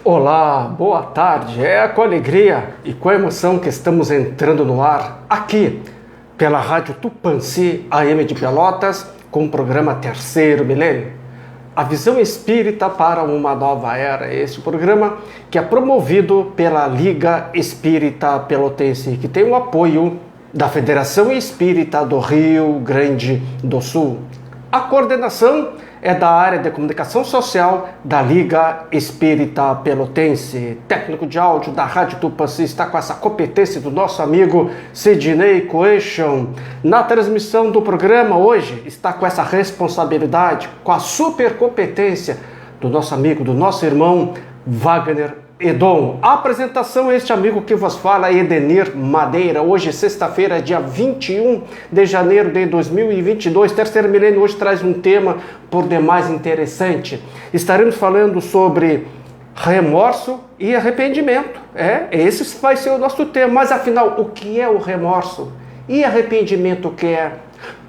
Olá, boa tarde. É com alegria e com emoção que estamos entrando no ar aqui pela Rádio Tupãssi AM de Pelotas com o programa Terceiro Milênio. A visão espírita para uma nova era. Este programa que é promovido pela Liga Espírita Pelotense, que tem o apoio da Federação Espírita do Rio Grande do Sul. A coordenação é da área de comunicação social da Liga Espírita Pelotense. Técnico de áudio da Rádio Tupãssi está com essa competência do nosso amigo Sidney Coeixon. Na transmissão do programa hoje está com essa responsabilidade, com a super competência do nosso amigo, do nosso irmão Wagner Edom. A apresentação é este amigo que vos fala, Edenir Madeira. Hoje, sexta-feira, dia 21 de janeiro de 2022. Terceiro Milênio hoje traz um tema por demais interessante. Estaremos falando sobre remorso e arrependimento. Esse vai ser o nosso tema. Mas, afinal, o que é o remorso? E arrependimento o que é?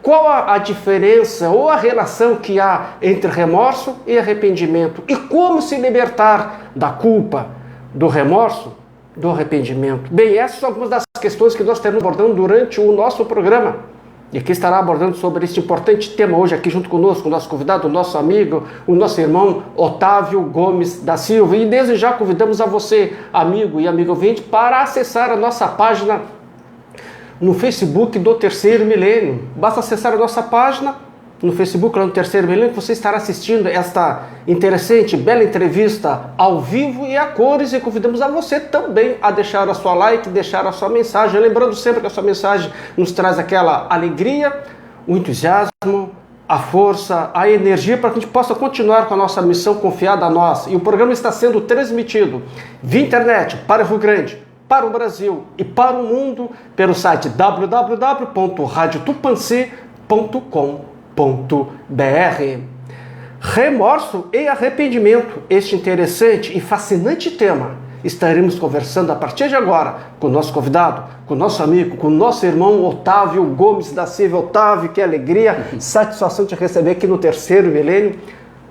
Qual a diferença ou a relação que há entre remorso e arrependimento? E como se libertar da culpa, do remorso, do arrependimento? Bem, essas são algumas das questões que nós estaremos abordando durante o nosso programa. E aqui estará abordando sobre este importante tema hoje aqui junto conosco, o nosso convidado, o nosso amigo, o nosso irmão Otávio Gomes da Silva. E desde já convidamos a você, amigo e amigo ouvinte, para acessar a nossa página no Facebook do Terceiro Milênio. Basta acessar a nossa página no Facebook, lá no Terceiro Milênio, que você estará assistindo esta interessante, bela entrevista ao vivo e a cores, e convidamos a você também a deixar a sua like, deixar a sua mensagem, lembrando sempre que a sua mensagem nos traz aquela alegria, o entusiasmo, a força, a energia para que a gente possa continuar com a nossa missão confiada a nós. E o programa está sendo transmitido via internet para o Rio Grande, para o Brasil e para o mundo pelo site www.radiotupansi.com.br. Remorso e arrependimento, este interessante e fascinante tema. Estaremos conversando a partir de agora com o nosso convidado, com o nosso amigo, com o nosso irmão Otávio Gomes da Silva. Otávio, que alegria, satisfação de receber aqui no Terceiro Milênio.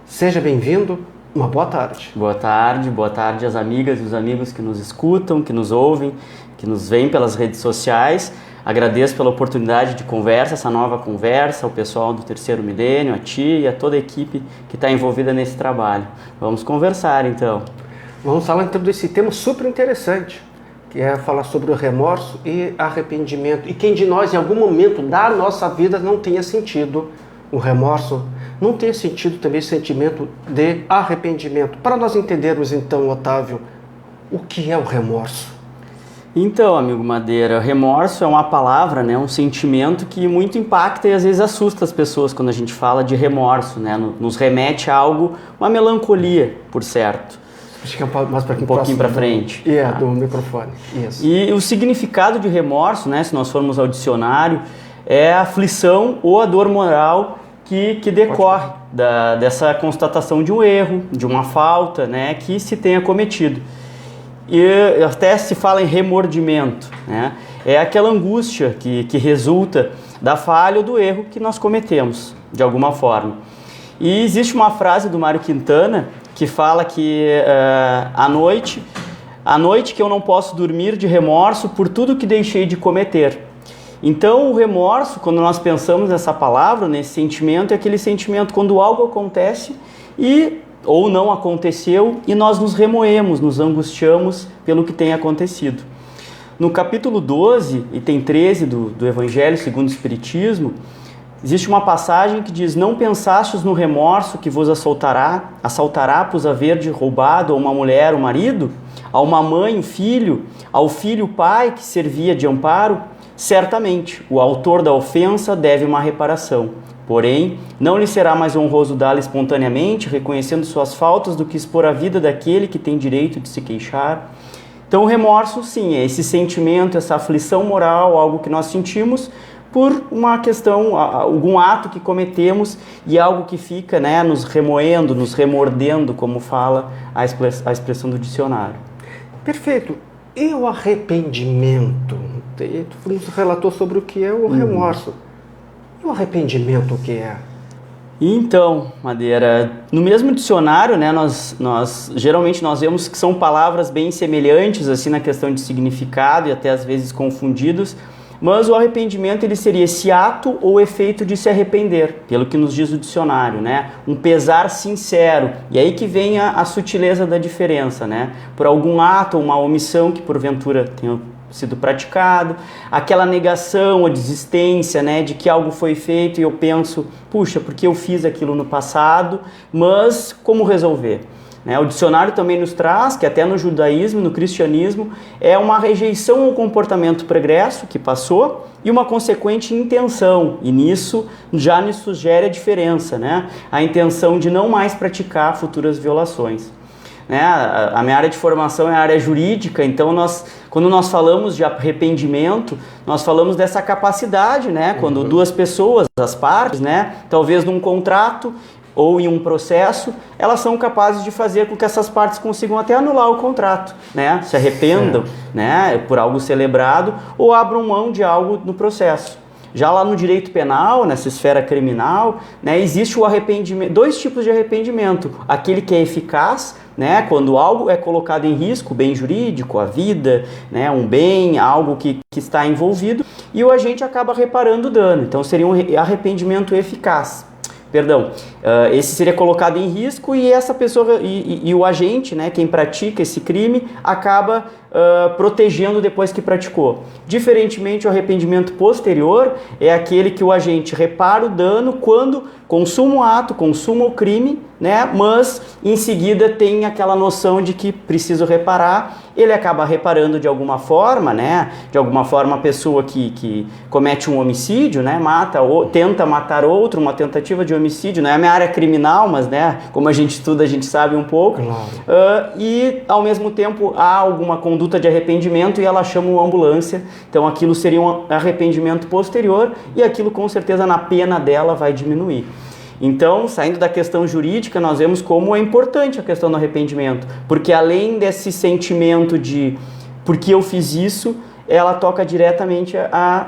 Seja bem-vindo, uma boa tarde. Boa tarde às amigas e os amigos que nos escutam, que nos ouvem, que nos veem pelas redes sociais. Agradeço pela oportunidade de conversa, essa nova conversa, ao pessoal do Terceiro Milênio, a ti e a toda a equipe que está envolvida nesse trabalho. Vamos conversar, então. Vamos falar, então, desse tema super interessante, que é falar sobre o remorso e arrependimento. E quem de nós, em algum momento da nossa vida, não tenha sentido o remorso, não tenha sentido também o sentimento de arrependimento. Para nós entendermos, então, Otávio, o que é o remorso? Então, amigo Madeira, remorso é uma palavra, né, um sentimento que muito impacta e às vezes assusta as pessoas quando a gente fala de remorso, né, nos remete a algo, uma melancolia, por certo. Acho que é mais um pouquinho para frente. Do microfone. Isso. E o significado de remorso, né, se nós formos ao dicionário, é a aflição ou a dor moral que decorre dessa constatação de um erro, de uma falta, né, que se tenha cometido. E até se fala em remordimento, né? É aquela angústia que resulta da falha ou do erro que nós cometemos, de alguma forma. E existe uma frase do Mário Quintana que fala que à noite que eu não posso dormir de remorso por tudo que deixei de cometer. Então o remorso, quando nós pensamos nessa palavra, nesse sentimento, é aquele sentimento quando algo acontece ou não aconteceu e nós nos remoemos, nos angustiamos pelo que tem acontecido. No capítulo 12, item 13 do Evangelho segundo o Espiritismo, existe uma passagem que diz: não pensastes no remorso que vos assaltará por haver roubado a uma mulher o marido, a uma mãe o filho, ao filho o pai que servia de amparo? Certamente, o autor da ofensa deve uma reparação. Porém, não lhe será mais honroso dá-la espontaneamente, reconhecendo suas faltas, do que expor a vida daquele que tem direito de se queixar. Então, o remorso, sim, é esse sentimento, essa aflição moral, algo que nós sentimos por uma questão, algum ato que cometemos e algo que fica, né, nos remoendo, nos remordendo, como fala a expressão do dicionário. Perfeito. E o arrependimento? Tu relatou sobre o que é o remorso. E o arrependimento, o que é? Então, Madeira, no mesmo dicionário, né, geralmente nós vemos que são palavras bem semelhantes assim na questão de significado e até às vezes confundidos, mas o arrependimento ele seria esse ato ou efeito de se arrepender, pelo que nos diz o dicionário, né? Um pesar sincero. E aí que vem a sutileza da diferença, né? Por algum ato ou uma omissão que porventura tenha sido praticado, aquela negação, a desistência, né, de que algo foi feito e eu penso, puxa, porque eu fiz aquilo no passado, mas como resolver? Né? O dicionário também nos traz que até no judaísmo, no cristianismo, é uma rejeição ao comportamento pregresso que passou e uma consequente intenção, e nisso já nos sugere a diferença, né? A intenção de não mais praticar futuras violações. Né? A minha área de formação é a área jurídica, então quando nós falamos de arrependimento, nós falamos dessa capacidade, né? Quando duas pessoas, as partes, né? Talvez num contrato ou em um processo, elas são capazes de fazer com que essas partes consigam até anular o contrato, né? Se arrependam, né? Por algo celebrado ou abram mão de algo no processo. Já lá no direito penal, nessa esfera criminal, né, existe o arrependimento, dois tipos de arrependimento. Aquele que é eficaz, né, quando algo é colocado em risco, bem jurídico, a vida, né, um bem, algo que está envolvido, e o agente acaba reparando o dano. Então seria um arrependimento eficaz. Perdão, esse seria colocado em risco e essa pessoa e o agente, né, quem pratica esse crime, acaba protegendo depois que praticou. Diferentemente, o arrependimento posterior é aquele que o agente repara o dano quando consuma o ato, consuma o crime, né, mas em seguida tem aquela noção de que preciso reparar, ele acaba reparando de alguma forma, né, de alguma forma a pessoa que comete um homicídio, né, mata ou tenta matar outro, uma tentativa de homicídio, não é a minha área criminal, mas, né, como a gente estuda, a gente sabe um pouco, claro. E ao mesmo tempo há alguma conduta de arrependimento e ela chama uma ambulância, então aquilo seria um arrependimento posterior e aquilo com certeza na pena dela vai diminuir. Então, saindo da questão jurídica, nós vemos como é importante a questão do arrependimento, porque além desse sentimento de por que eu fiz isso, ela toca diretamente a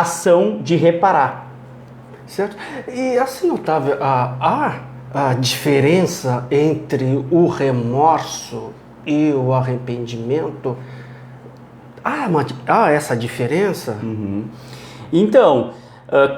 ação de reparar. Certo? E assim, Otávio, há a diferença entre o remorso e o arrependimento? Há essa diferença? Uhum. Então,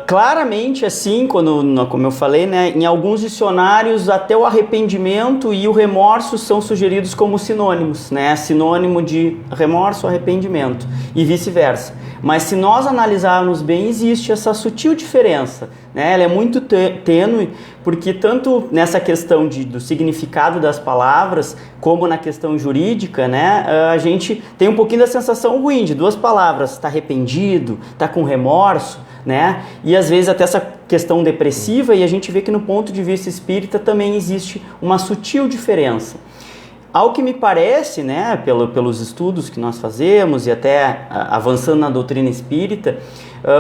claramente assim, como eu falei, né, em alguns dicionários até o arrependimento e o remorso são sugeridos como sinônimos, né, sinônimo de remorso, arrependimento e vice-versa. Mas se nós analisarmos bem, existe essa sutil diferença, né? Ela é muito tênue, porque tanto nessa questão do significado das palavras, como na questão jurídica, né, a gente tem um pouquinho da sensação ruim de duas palavras, está arrependido, está com remorso, né? E às vezes até essa questão depressiva, e a gente vê que no ponto de vista espírita também existe uma sutil diferença. Ao que me parece, né, pelos estudos que nós fazemos e até avançando na doutrina espírita,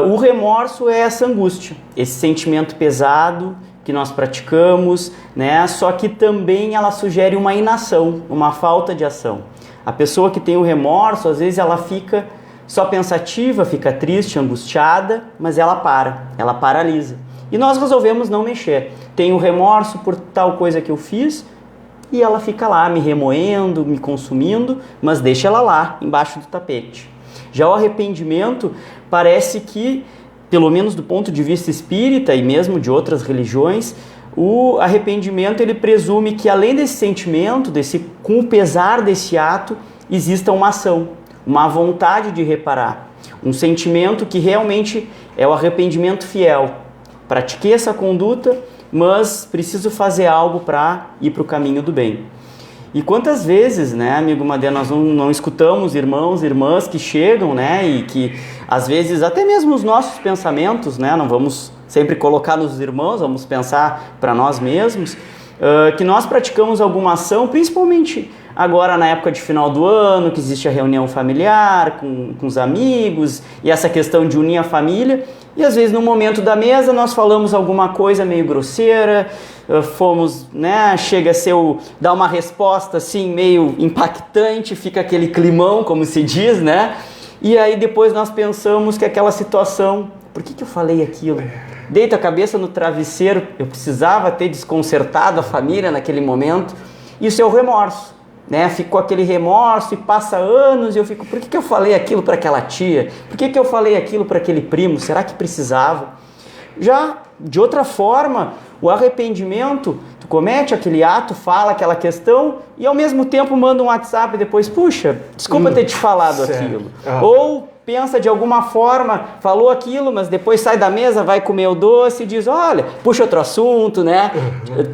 o remorso é essa angústia, esse sentimento pesado que nós praticamos, né, só que também ela sugere uma inação, uma falta de ação. A pessoa que tem o remorso, às vezes ela fica só pensativa, fica triste, angustiada, mas ela paralisa. E nós resolvemos não mexer. Tenho remorso por tal coisa que eu fiz, e ela fica lá me remoendo, me consumindo, mas deixa ela lá, embaixo do tapete. Já o arrependimento parece que, pelo menos do ponto de vista espírita e mesmo de outras religiões, o arrependimento ele presume que além desse sentimento, com o pesar desse ato, exista uma ação, uma vontade de reparar. Um sentimento que realmente é o arrependimento fiel. Pratiquei essa conduta, mas preciso fazer algo para ir para o caminho do bem. E quantas vezes, né, amigo Madeira, nós não escutamos irmãos e irmãs que chegam, né, e que às vezes até mesmo os nossos pensamentos, né, não vamos sempre colocar nos irmãos, vamos pensar para nós mesmos, que nós praticamos alguma ação, principalmente agora na época de final do ano, que existe a reunião familiar com os amigos e essa questão de unir a família, e às vezes no momento da mesa nós falamos alguma coisa meio grosseira, fomos, né, chega a ser dar uma resposta assim meio impactante, fica aquele climão, como se diz, né, e aí depois nós pensamos que aquela situação, por que eu falei aquilo? deito a cabeça no travesseiro, eu precisava ter desconcertado a família naquele momento. Isso é o remorso, né? Ficou aquele remorso e passa anos e eu fico, por que eu falei aquilo para aquela tia? Por que eu falei aquilo para aquele primo? Será que precisava? Já de outra forma, o arrependimento, tu comete aquele ato, fala aquela questão e ao mesmo tempo manda um WhatsApp depois, puxa, desculpa ter te falado aquilo. Ou pensa de alguma forma, falou aquilo, mas depois sai da mesa, vai comer o doce e diz, olha, puxa outro assunto, né?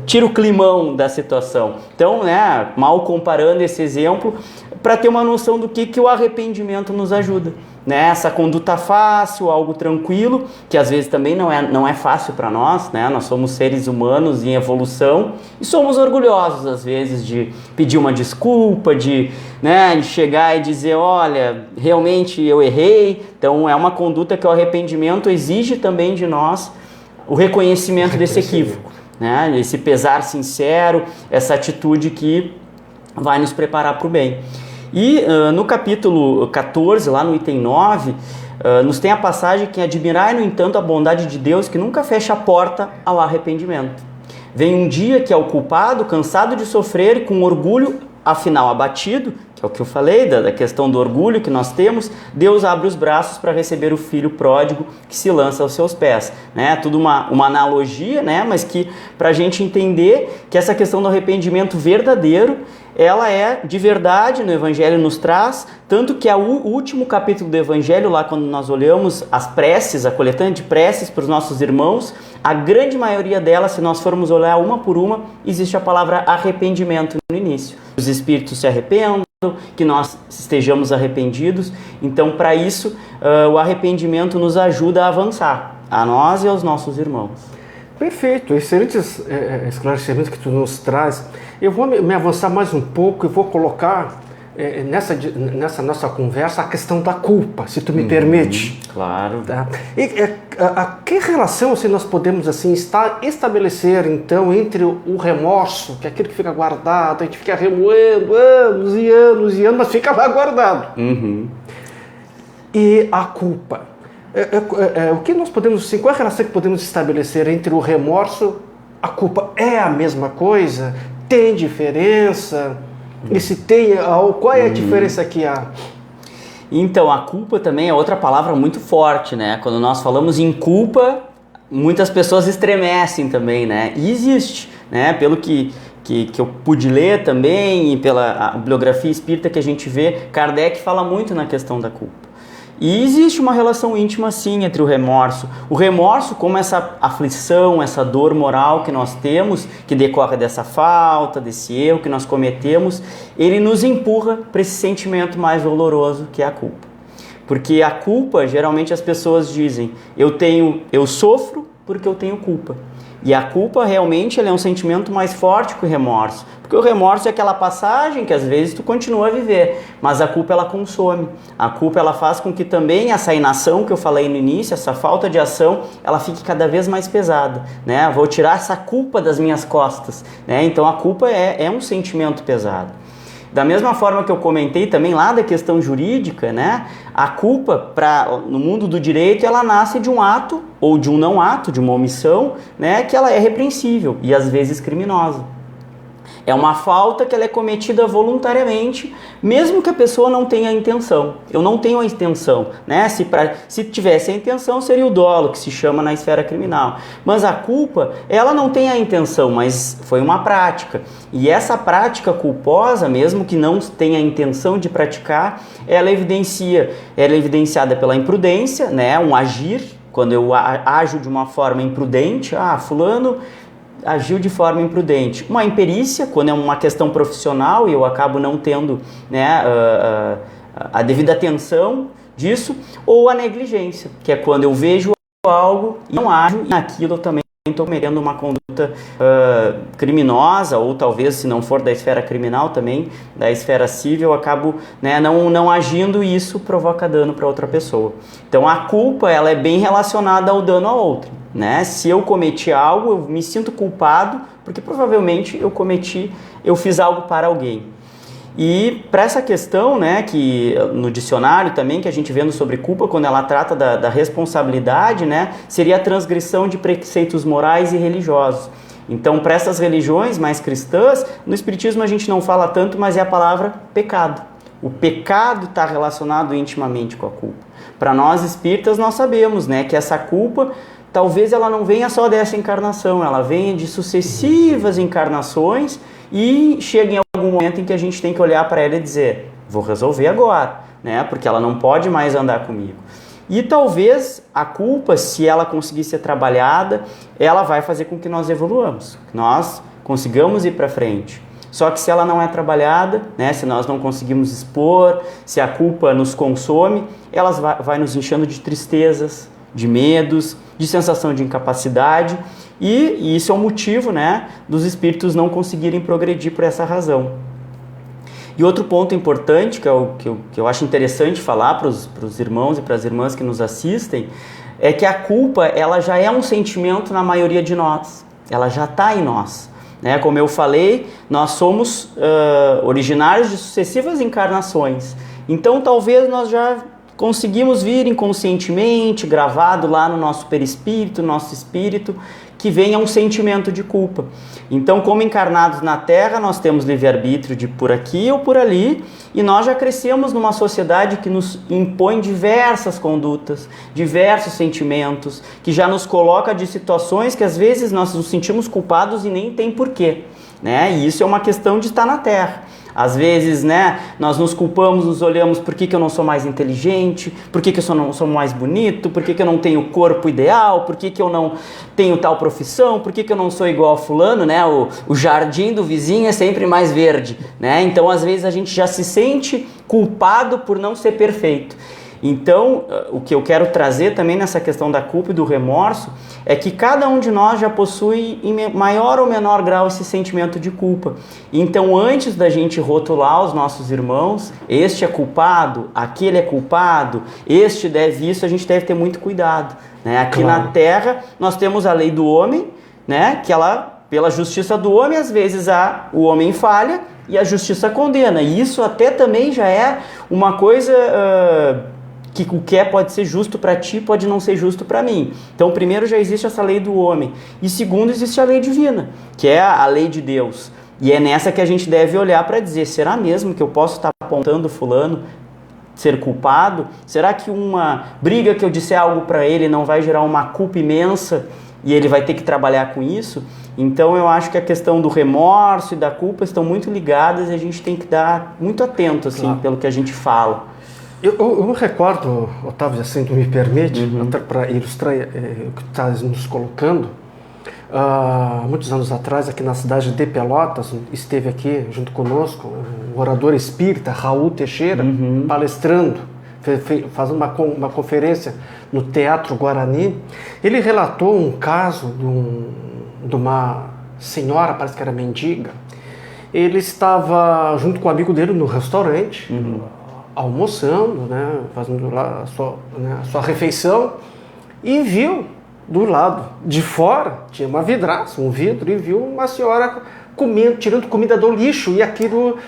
Tira o climão da situação. Então, né, mal comparando esse exemplo, para ter uma noção do que o arrependimento nos ajuda. Né? Essa conduta fácil, algo tranquilo, que às vezes também não é fácil para nós, né? Nós somos seres humanos em evolução e somos orgulhosos às vezes de pedir uma desculpa, de chegar e dizer, olha, realmente eu errei. Então é uma conduta que o arrependimento exige também de nós o reconhecimento desse equívoco, né? Esse pesar sincero, essa atitude que vai nos preparar para o bem. E no capítulo 14, lá no item 9, nos tem a passagem que admirai, no entanto, a bondade de Deus que nunca fecha a porta ao arrependimento. Vem um dia que é o culpado, cansado de sofrer e com orgulho, afinal abatido, que é o que eu falei, da questão do orgulho que nós temos, Deus abre os braços para receber o filho pródigo que se lança aos seus pés. Né? Tudo uma analogia, né? Mas que para a gente entender que essa questão do arrependimento verdadeiro, ela é de verdade, no Evangelho nos traz, tanto que o último capítulo do Evangelho, lá quando nós olhamos as preces, a coletânea de preces para os nossos irmãos, a grande maioria delas, se nós formos olhar uma por uma, existe a palavra arrependimento no início. Os espíritos se arrependam, que nós estejamos arrependidos. Então, para isso, o arrependimento nos ajuda a avançar, a nós e aos nossos irmãos. Perfeito, excelentes esclarecimentos que tu nos traz. Eu vou me avançar mais um pouco e vou colocar nessa nossa conversa a questão da culpa, se tu me permite. Claro. Tá? E que relação assim, nós podemos assim, estabelecer então entre o remorso, que é aquilo que fica guardado, a gente fica remoendo anos e anos e anos, mas fica lá guardado, e a culpa? O que nós podemos, assim, qual é a relação que podemos estabelecer entre o remorso e a culpa? É a mesma coisa? Tem diferença? E se tem, qual é a diferença que há? Então, a culpa também é outra palavra muito forte, né? Quando nós falamos em culpa, muitas pessoas estremecem também, né? E existe, né? Pelo que eu pude ler também e pela bibliografia espírita que a gente vê, Kardec fala muito na questão da culpa. E existe uma relação íntima, sim, entre o remorso. O remorso, como essa aflição, essa dor moral que nós temos, que decorre dessa falta, desse erro que nós cometemos, ele nos empurra para esse sentimento mais doloroso que é a culpa. Porque a culpa, geralmente as pessoas dizem, eu sofro porque eu tenho culpa. E a culpa realmente é um sentimento mais forte que o remorso. Porque o remorso é aquela passagem que às vezes tu continua a viver, mas a culpa ela consome. A culpa ela faz com que também essa inação que eu falei no início, essa falta de ação, ela fique cada vez mais pesada, né? Vou tirar essa culpa das minhas costas, né? Então a culpa é um sentimento pesado. Da mesma forma que eu comentei também lá da questão jurídica, né? A culpa no mundo do direito, ela nasce de um ato ou de um não ato, de uma omissão, né? Que ela é repreensível e às vezes criminosa. É uma falta que ela é cometida voluntariamente, mesmo que a pessoa não tenha a intenção. Eu não tenho a intenção, né? Se tivesse a intenção, seria o dolo, que se chama na esfera criminal. Mas a culpa, ela não tem a intenção, mas foi uma prática. E essa prática culposa, mesmo que não tenha a intenção de praticar, ela é evidenciada pela imprudência, né? Um agir, quando eu ajo de uma forma imprudente, fulano agiu de forma imprudente. Uma imperícia, quando é uma questão profissional e eu acabo não tendo, né, a devida atenção disso, ou a negligência, que é quando eu vejo algo e não ajo, e naquilo eu também estou cometendo uma conduta criminosa, ou talvez, se não for da esfera criminal também, da esfera civil, eu acabo, né, não agindo e isso provoca dano para outra pessoa. Então a culpa ela é bem relacionada ao dano a outra. Né? Se eu cometi algo, eu me sinto culpado, porque provavelmente eu fiz algo para alguém. E para essa questão, né, que no dicionário também, que a gente vendo sobre culpa, quando ela trata da responsabilidade, né, seria a transgressão de preceitos morais e religiosos. Então, para essas religiões mais cristãs, no Espiritismo a gente não fala tanto, mas é a palavra pecado. O pecado está relacionado intimamente com a culpa. Para nós espíritas, nós sabemos, né, que essa culpa, talvez ela não venha só dessa encarnação, ela venha de sucessivas encarnações e chega em algum momento em que a gente tem que olhar para ela e dizer, vou resolver agora, né, porque ela não pode mais andar comigo. E talvez a culpa, se ela conseguir ser trabalhada, ela vai fazer com que nós evoluamos, que nós consigamos ir para frente. Só que se ela não é trabalhada, né, se nós não conseguimos expor, se a culpa nos consome, ela vai nos enchendo de tristezas, de medos, de sensação de incapacidade, e isso é o motivo, né, dos espíritos não conseguirem progredir por essa razão. E outro ponto importante, que eu acho interessante falar para os irmãos e para as irmãs que nos assistem, é que a culpa ela já é um sentimento na maioria de nós, ela já está em nós. Né? Como eu falei, nós somos originários de sucessivas encarnações, então talvez nós já conseguimos vir inconscientemente, gravado lá no nosso perispírito, no nosso espírito, que venha um sentimento de culpa. Então, como encarnados na Terra, nós temos livre-arbítrio de por aqui ou por ali, e nós já crescemos numa sociedade que nos impõe diversas condutas, diversos sentimentos, que já nos coloca de situações que às vezes nós nos sentimos culpados e nem tem porquê, né? E isso é uma questão de estar na Terra. Às vezes, né, nós nos culpamos, nos olhamos, por que eu não sou mais inteligente, por que eu não sou mais bonito, por que eu não tenho o corpo ideal, por que eu não tenho tal profissão, por que eu não sou igual a fulano, né, o jardim do vizinho é sempre mais verde, né, então às vezes a gente já se sente culpado por não ser perfeito. Então, o que eu quero trazer também nessa questão da culpa e do remorso é que cada um de nós já possui em maior ou menor grau esse sentimento de culpa. Então, antes da gente rotular os nossos irmãos, este é culpado, aquele é culpado, este deve isso, a gente deve ter muito cuidado, né? Aqui na Terra nós temos a lei do homem, né? Que ela, pela justiça do homem, às vezes o homem falha e a justiça condena. E isso até também já é uma coisa... que o que pode ser justo para ti pode não ser justo para mim. Então, primeiro já existe essa lei do homem. E segundo, existe a lei divina, que é a lei de Deus. E é nessa que a gente deve olhar para dizer, será mesmo que eu posso estar apontando fulano ser culpado? Será que uma briga que eu disser algo para ele não vai gerar uma culpa imensa e ele vai ter que trabalhar com isso? Então, eu acho que a questão do remorso e da culpa estão muito ligadas e a gente tem que dar muito atento, assim, pelo que a gente fala. Eu me recordo, Otávio, assim, tu me permite, até para ilustrar o que estás nos colocando, muitos anos atrás, aqui na cidade de Pelotas, esteve aqui junto conosco o orador espírita Raul Teixeira, palestrando, fazendo uma conferência no Teatro Guarani. Ele relatou um caso de uma senhora, parece que era mendiga. Ele estava junto com um amigo dele no restaurante, almoçando, né, fazendo lá a sua refeição, e viu do lado de fora, tinha uma vidraça, um vidro, e viu uma senhora comendo, tirando comida do lixo, e aquilo,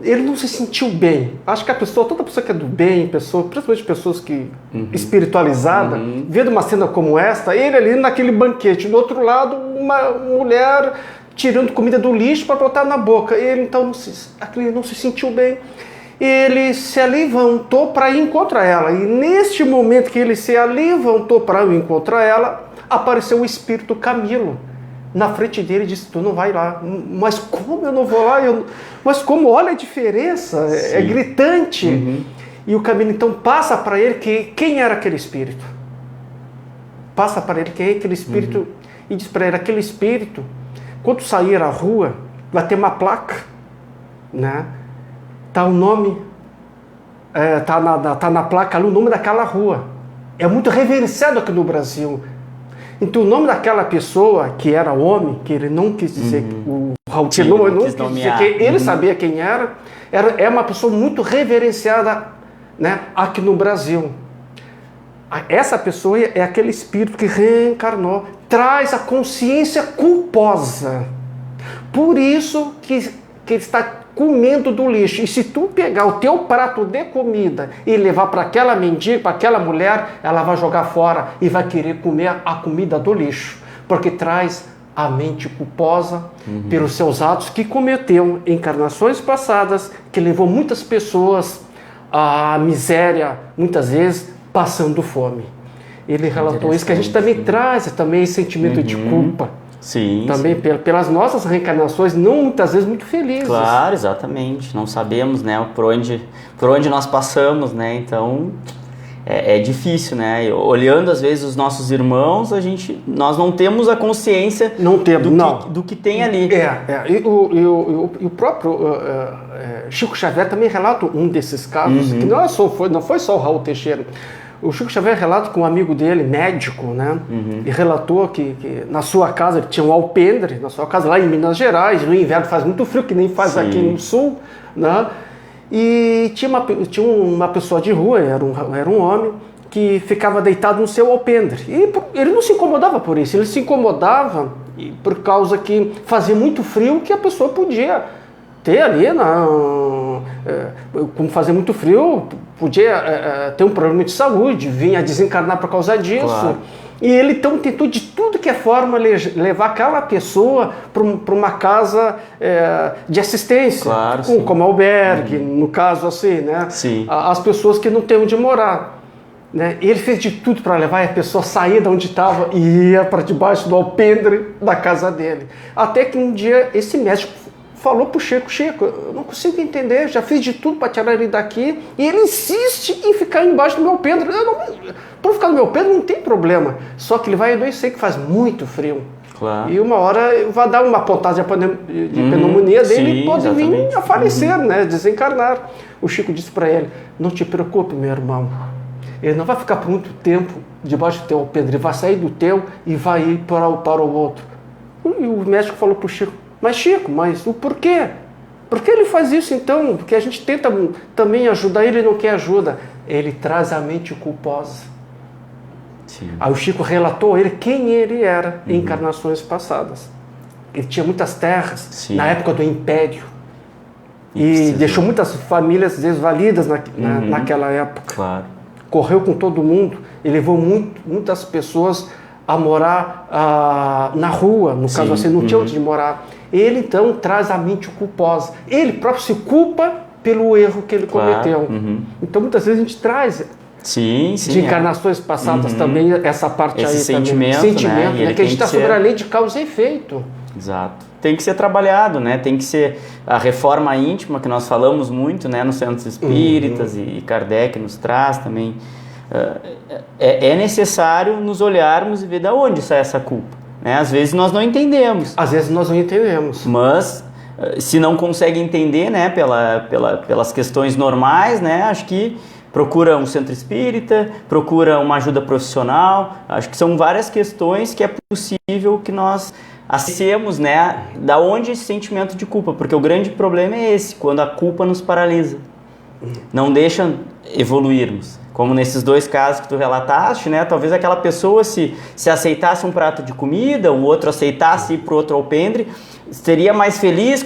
ele não se sentiu bem. Acho que toda pessoa que é do bem, principalmente pessoas que espiritualizada, vendo uma cena como esta, ele ali naquele banquete, do outro lado, uma mulher tirando comida do lixo para botar na boca, e ele então não se sentiu bem. Ele se levantou para ir encontrar ela. E neste momento que ele se levantou para ir encontrar ela, apareceu o espírito Camilo na frente dele e disse, tu não vai lá. Mas como eu não vou lá? Mas como? Olha a diferença, é gritante. E o Camilo então passa para ele quem era aquele espírito. Passa para ele quem é aquele espírito e diz para ele, aquele espírito, quando sair à rua, vai ter uma placa, né? Tá o nome, tá na placa ali o nome daquela rua. É muito reverenciado aqui no Brasil. Então o nome daquela pessoa que era homem, que ele não quis dizer, o Raul não quis dizer que ele sabia quem é uma pessoa muito reverenciada, né, aqui no Brasil. Essa pessoa é aquele espírito que reencarnou, traz a consciência culposa. Por isso que ele está comendo do lixo. E se tu pegar o teu prato de comida e levar para aquela mendiga, para aquela mulher, ela vai jogar fora e vai querer comer a comida do lixo, porque traz a mente culposa pelos seus atos que cometeu em encarnações passadas, que levou muitas pessoas à miséria, muitas vezes passando fome. Ele relatou isso, que a gente também traz também esse sentimento de culpa. Sim, também sim. Pelas nossas reencarnações, não muitas vezes muito felizes. Claro, exatamente. Não sabemos, né, por onde nós passamos, né? Então é difícil, né? Olhando às vezes os nossos irmãos, nós não temos a consciência do que tem ali. E o próprio Chico Xavier também relata um desses casos, que não foi só o Raul Teixeira. O Chico Xavier relata com um amigo dele, médico, né? E relatou que na sua casa ele tinha um alpendre, na sua casa lá em Minas Gerais, no inverno faz muito frio, que nem faz aqui no sul, né? E tinha uma pessoa de rua, era um homem, que ficava deitado no seu alpendre. E ele não se incomodava por isso, ele se incomodava por causa que fazia muito frio, que a pessoa podia ter ali, como fazia muito frio, podia ter um problema de saúde, vinha desencarnar por causa disso. Claro. E ele então tentou de tudo que é forma levar aquela pessoa para uma casa de assistência, claro, como albergue, no caso assim, né? Sim. As pessoas que não têm onde morar. Né? Ele fez de tudo para levar a pessoa a sair de onde estava e ia para debaixo do alpendre da casa dele. Até que um dia esse médico falou para o Chico, eu não consigo entender, já fiz de tudo para tirar ele daqui e ele insiste em ficar embaixo do meu alpendre. Para ficar no meu alpendre não tem problema, só que ele vai adoecer, que faz muito frio. Claro. E uma hora vai dar uma pontada de pneumonia dele e pode vir a falecer, né, desencarnar. O Chico disse para ele, não te preocupe, meu irmão, ele não vai ficar por muito tempo debaixo do teu alpendre, ele vai sair do teu e vai ir para o outro. E o médico falou para o Chico, mas Chico, mas o porquê? Por que ele faz isso então? Porque a gente tenta também ajudar ele e não quer ajuda. Ele traz a mente culposa. Sim. Aí o Chico relatou a ele quem ele era em encarnações passadas. Ele tinha muitas terras. Sim. Na época do Império. E deixou muitas famílias desvalidas naquela época. Claro. Correu com todo mundo e levou muitas pessoas a morar na rua, no caso assim, não tinha onde morar. Ele então traz a mente culposa. Ele próprio se culpa pelo erro que ele cometeu. Então muitas vezes a gente traz de encarnações passadas também essa parte esse aí sentimento, né? Que a gente está sobre a lei de causa e efeito. Exato. Tem que ser trabalhado, né? Tem que ser a reforma íntima que nós falamos muito, né? Nos centros espíritas e Kardec nos traz também. É necessário nos olharmos e ver de onde sai essa culpa. Né? Às vezes nós não entendemos. Às vezes nós não entendemos. Mas se não consegue entender, né, pelas questões normais, né, acho que procura um centro espírita, procura uma ajuda profissional. Acho que são várias questões que é possível que nós acessemos, né, da onde esse sentimento de culpa, porque o grande problema é esse, quando a culpa nos paralisa, não deixa evoluirmos. Como nesses dois casos que tu relataste, né? Talvez aquela pessoa, se aceitasse um prato de comida, o outro aceitasse ir para o outro alpendre, seria mais feliz,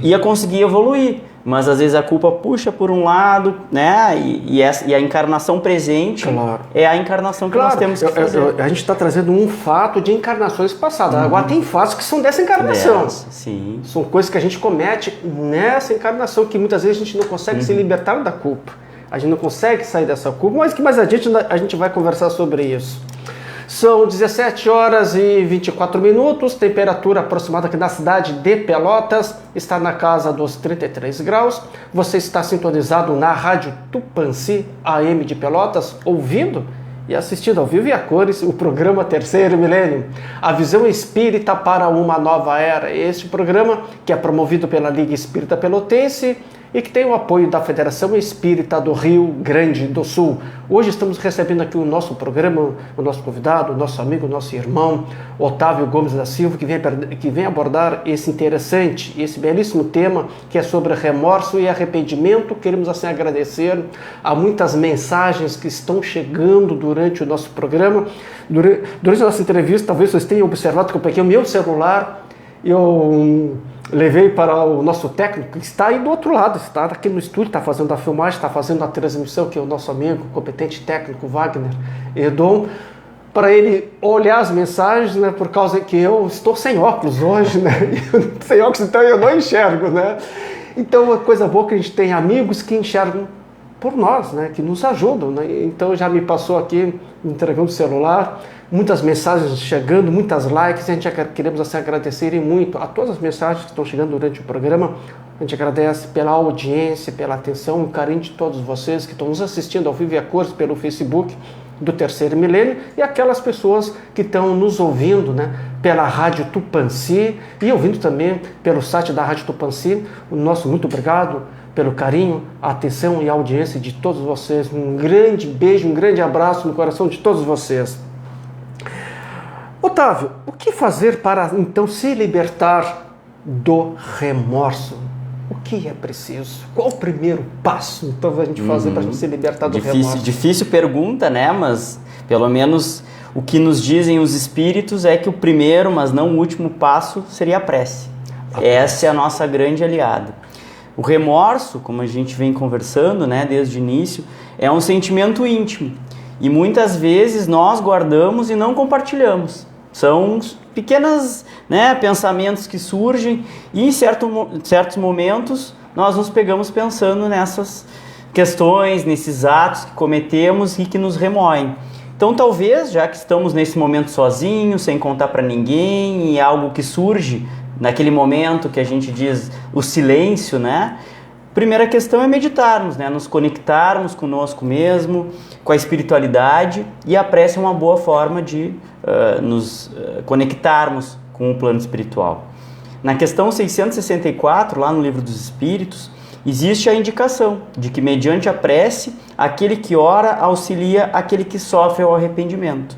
ia conseguir evoluir. Mas às vezes a culpa puxa por um lado, né? E a encarnação presente é a encarnação que nós temos que fazer. A gente está trazendo um fato de encarnações passadas. Agora tem fatos que são dessa encarnação. Sim. São coisas que a gente comete nessa encarnação, que muitas vezes a gente não consegue se libertar da culpa. A gente não consegue sair dessa culpa, mas que mais adiante a gente vai conversar sobre isso. São 17 horas e 24 minutos, temperatura aproximada aqui na cidade de Pelotas, está na casa dos 33 graus. Você está sintonizado na Rádio Tupãssi AM de Pelotas, ouvindo e assistindo ao vivo e a cores o programa Terceiro Milênio, a visão espírita para uma nova era. Este programa que é promovido pela Liga Espírita Pelotense e que tem o apoio da Federação Espírita do Rio Grande do Sul. Hoje estamos recebendo aqui o nosso programa, o nosso convidado, o nosso amigo, o nosso irmão, Otávio Gomes da Silva, que vem abordar esse interessante, esse belíssimo tema, que é sobre remorso e arrependimento. Queremos assim agradecer a muitas mensagens que estão chegando durante o nosso programa. Durante a nossa entrevista, talvez vocês tenham observado que eu peguei o meu celular, eu levei para o nosso técnico, que está aí do outro lado, está aqui no estúdio, está fazendo a filmagem, está fazendo a transmissão, que é o nosso amigo, competente técnico, Wagner Edom, para ele olhar as mensagens, né, por causa que eu estou sem óculos hoje, né, sem óculos, então eu não enxergo, né. Então, uma coisa boa que a gente tem amigos que enxergam por nós, né, que nos ajudam, né. Então, já me passou aqui, entregando o celular, muitas mensagens chegando, muitas likes, e a gente queremos assim, agradecer muito a todas as mensagens que estão chegando durante o programa. A gente agradece pela audiência, pela atenção e o carinho de todos vocês que estão nos assistindo ao vivo e a cores pelo Facebook do Terceiro Milênio e aquelas pessoas que estão nos ouvindo, né, pela Rádio Tupãssi e ouvindo também pelo site da Rádio Tupãssi. O nosso muito obrigado pelo carinho, a atenção e a audiência de todos vocês. Um grande beijo, um grande abraço no coração de todos vocês. Otávio, o que fazer para então se libertar do remorso? O que é preciso? Qual o primeiro passo então a gente fazer para a gente se libertar do remorso? Difícil pergunta, né? Mas pelo menos o que nos dizem os espíritos é que o primeiro, mas não o último passo seria a prece. Essa é a nossa grande aliada. O remorso, como a gente vem conversando, né, desde o início, é um sentimento íntimo e muitas vezes nós guardamos e não compartilhamos. São pequenos, né, pensamentos que surgem e em certos momentos nós nos pegamos pensando nessas questões, nesses atos que cometemos e que nos remoem. Então talvez, já que estamos nesse momento sozinhos, sem contar para ninguém, e algo que surge naquele momento que a gente diz o silêncio, né? Primeira questão é meditarmos, né? Nos conectarmos conosco mesmo, com a espiritualidade, e a prece é uma boa forma de nos conectarmos com o plano espiritual. Na questão 664, lá no Livro dos Espíritos, existe a indicação de que mediante a prece, aquele que ora auxilia aquele que sofre ao arrependimento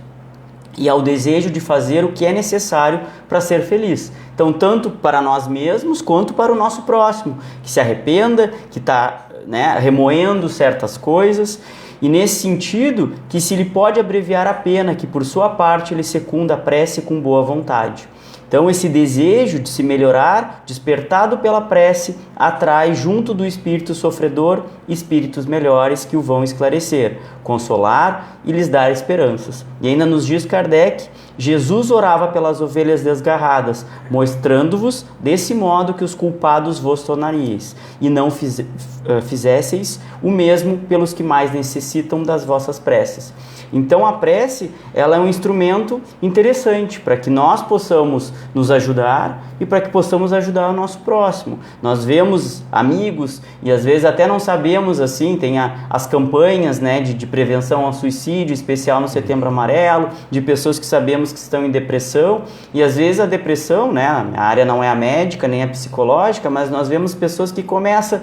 e ao desejo de fazer o que é necessário para ser feliz. Então, tanto para nós mesmos, quanto para o nosso próximo, que se arrependa, que está, né, remoendo certas coisas, e nesse sentido, que se lhe pode abreviar a pena, que por sua parte ele secunda a prece com boa vontade. Então, esse desejo de se melhorar, despertado pela prece, atrai junto do espírito sofredor espíritos melhores que o vão esclarecer, consolar e lhes dar esperanças. E ainda nos diz Kardec, Jesus orava pelas ovelhas desgarradas, mostrando-vos desse modo que os culpados vos tornaríeis, e não fizesseis o mesmo pelos que mais necessitam das vossas preces. Então a prece, ela é um instrumento interessante para que nós possamos nos ajudar e para que possamos ajudar o nosso próximo. Nós vemos amigos e às vezes até não sabemos assim, tem as campanhas, né, de prevenção ao suicídio, especial no Setembro Amarelo, de pessoas que sabemos que estão em depressão, e às vezes a depressão, né, a área não é a médica nem a psicológica, mas nós vemos pessoas que começam,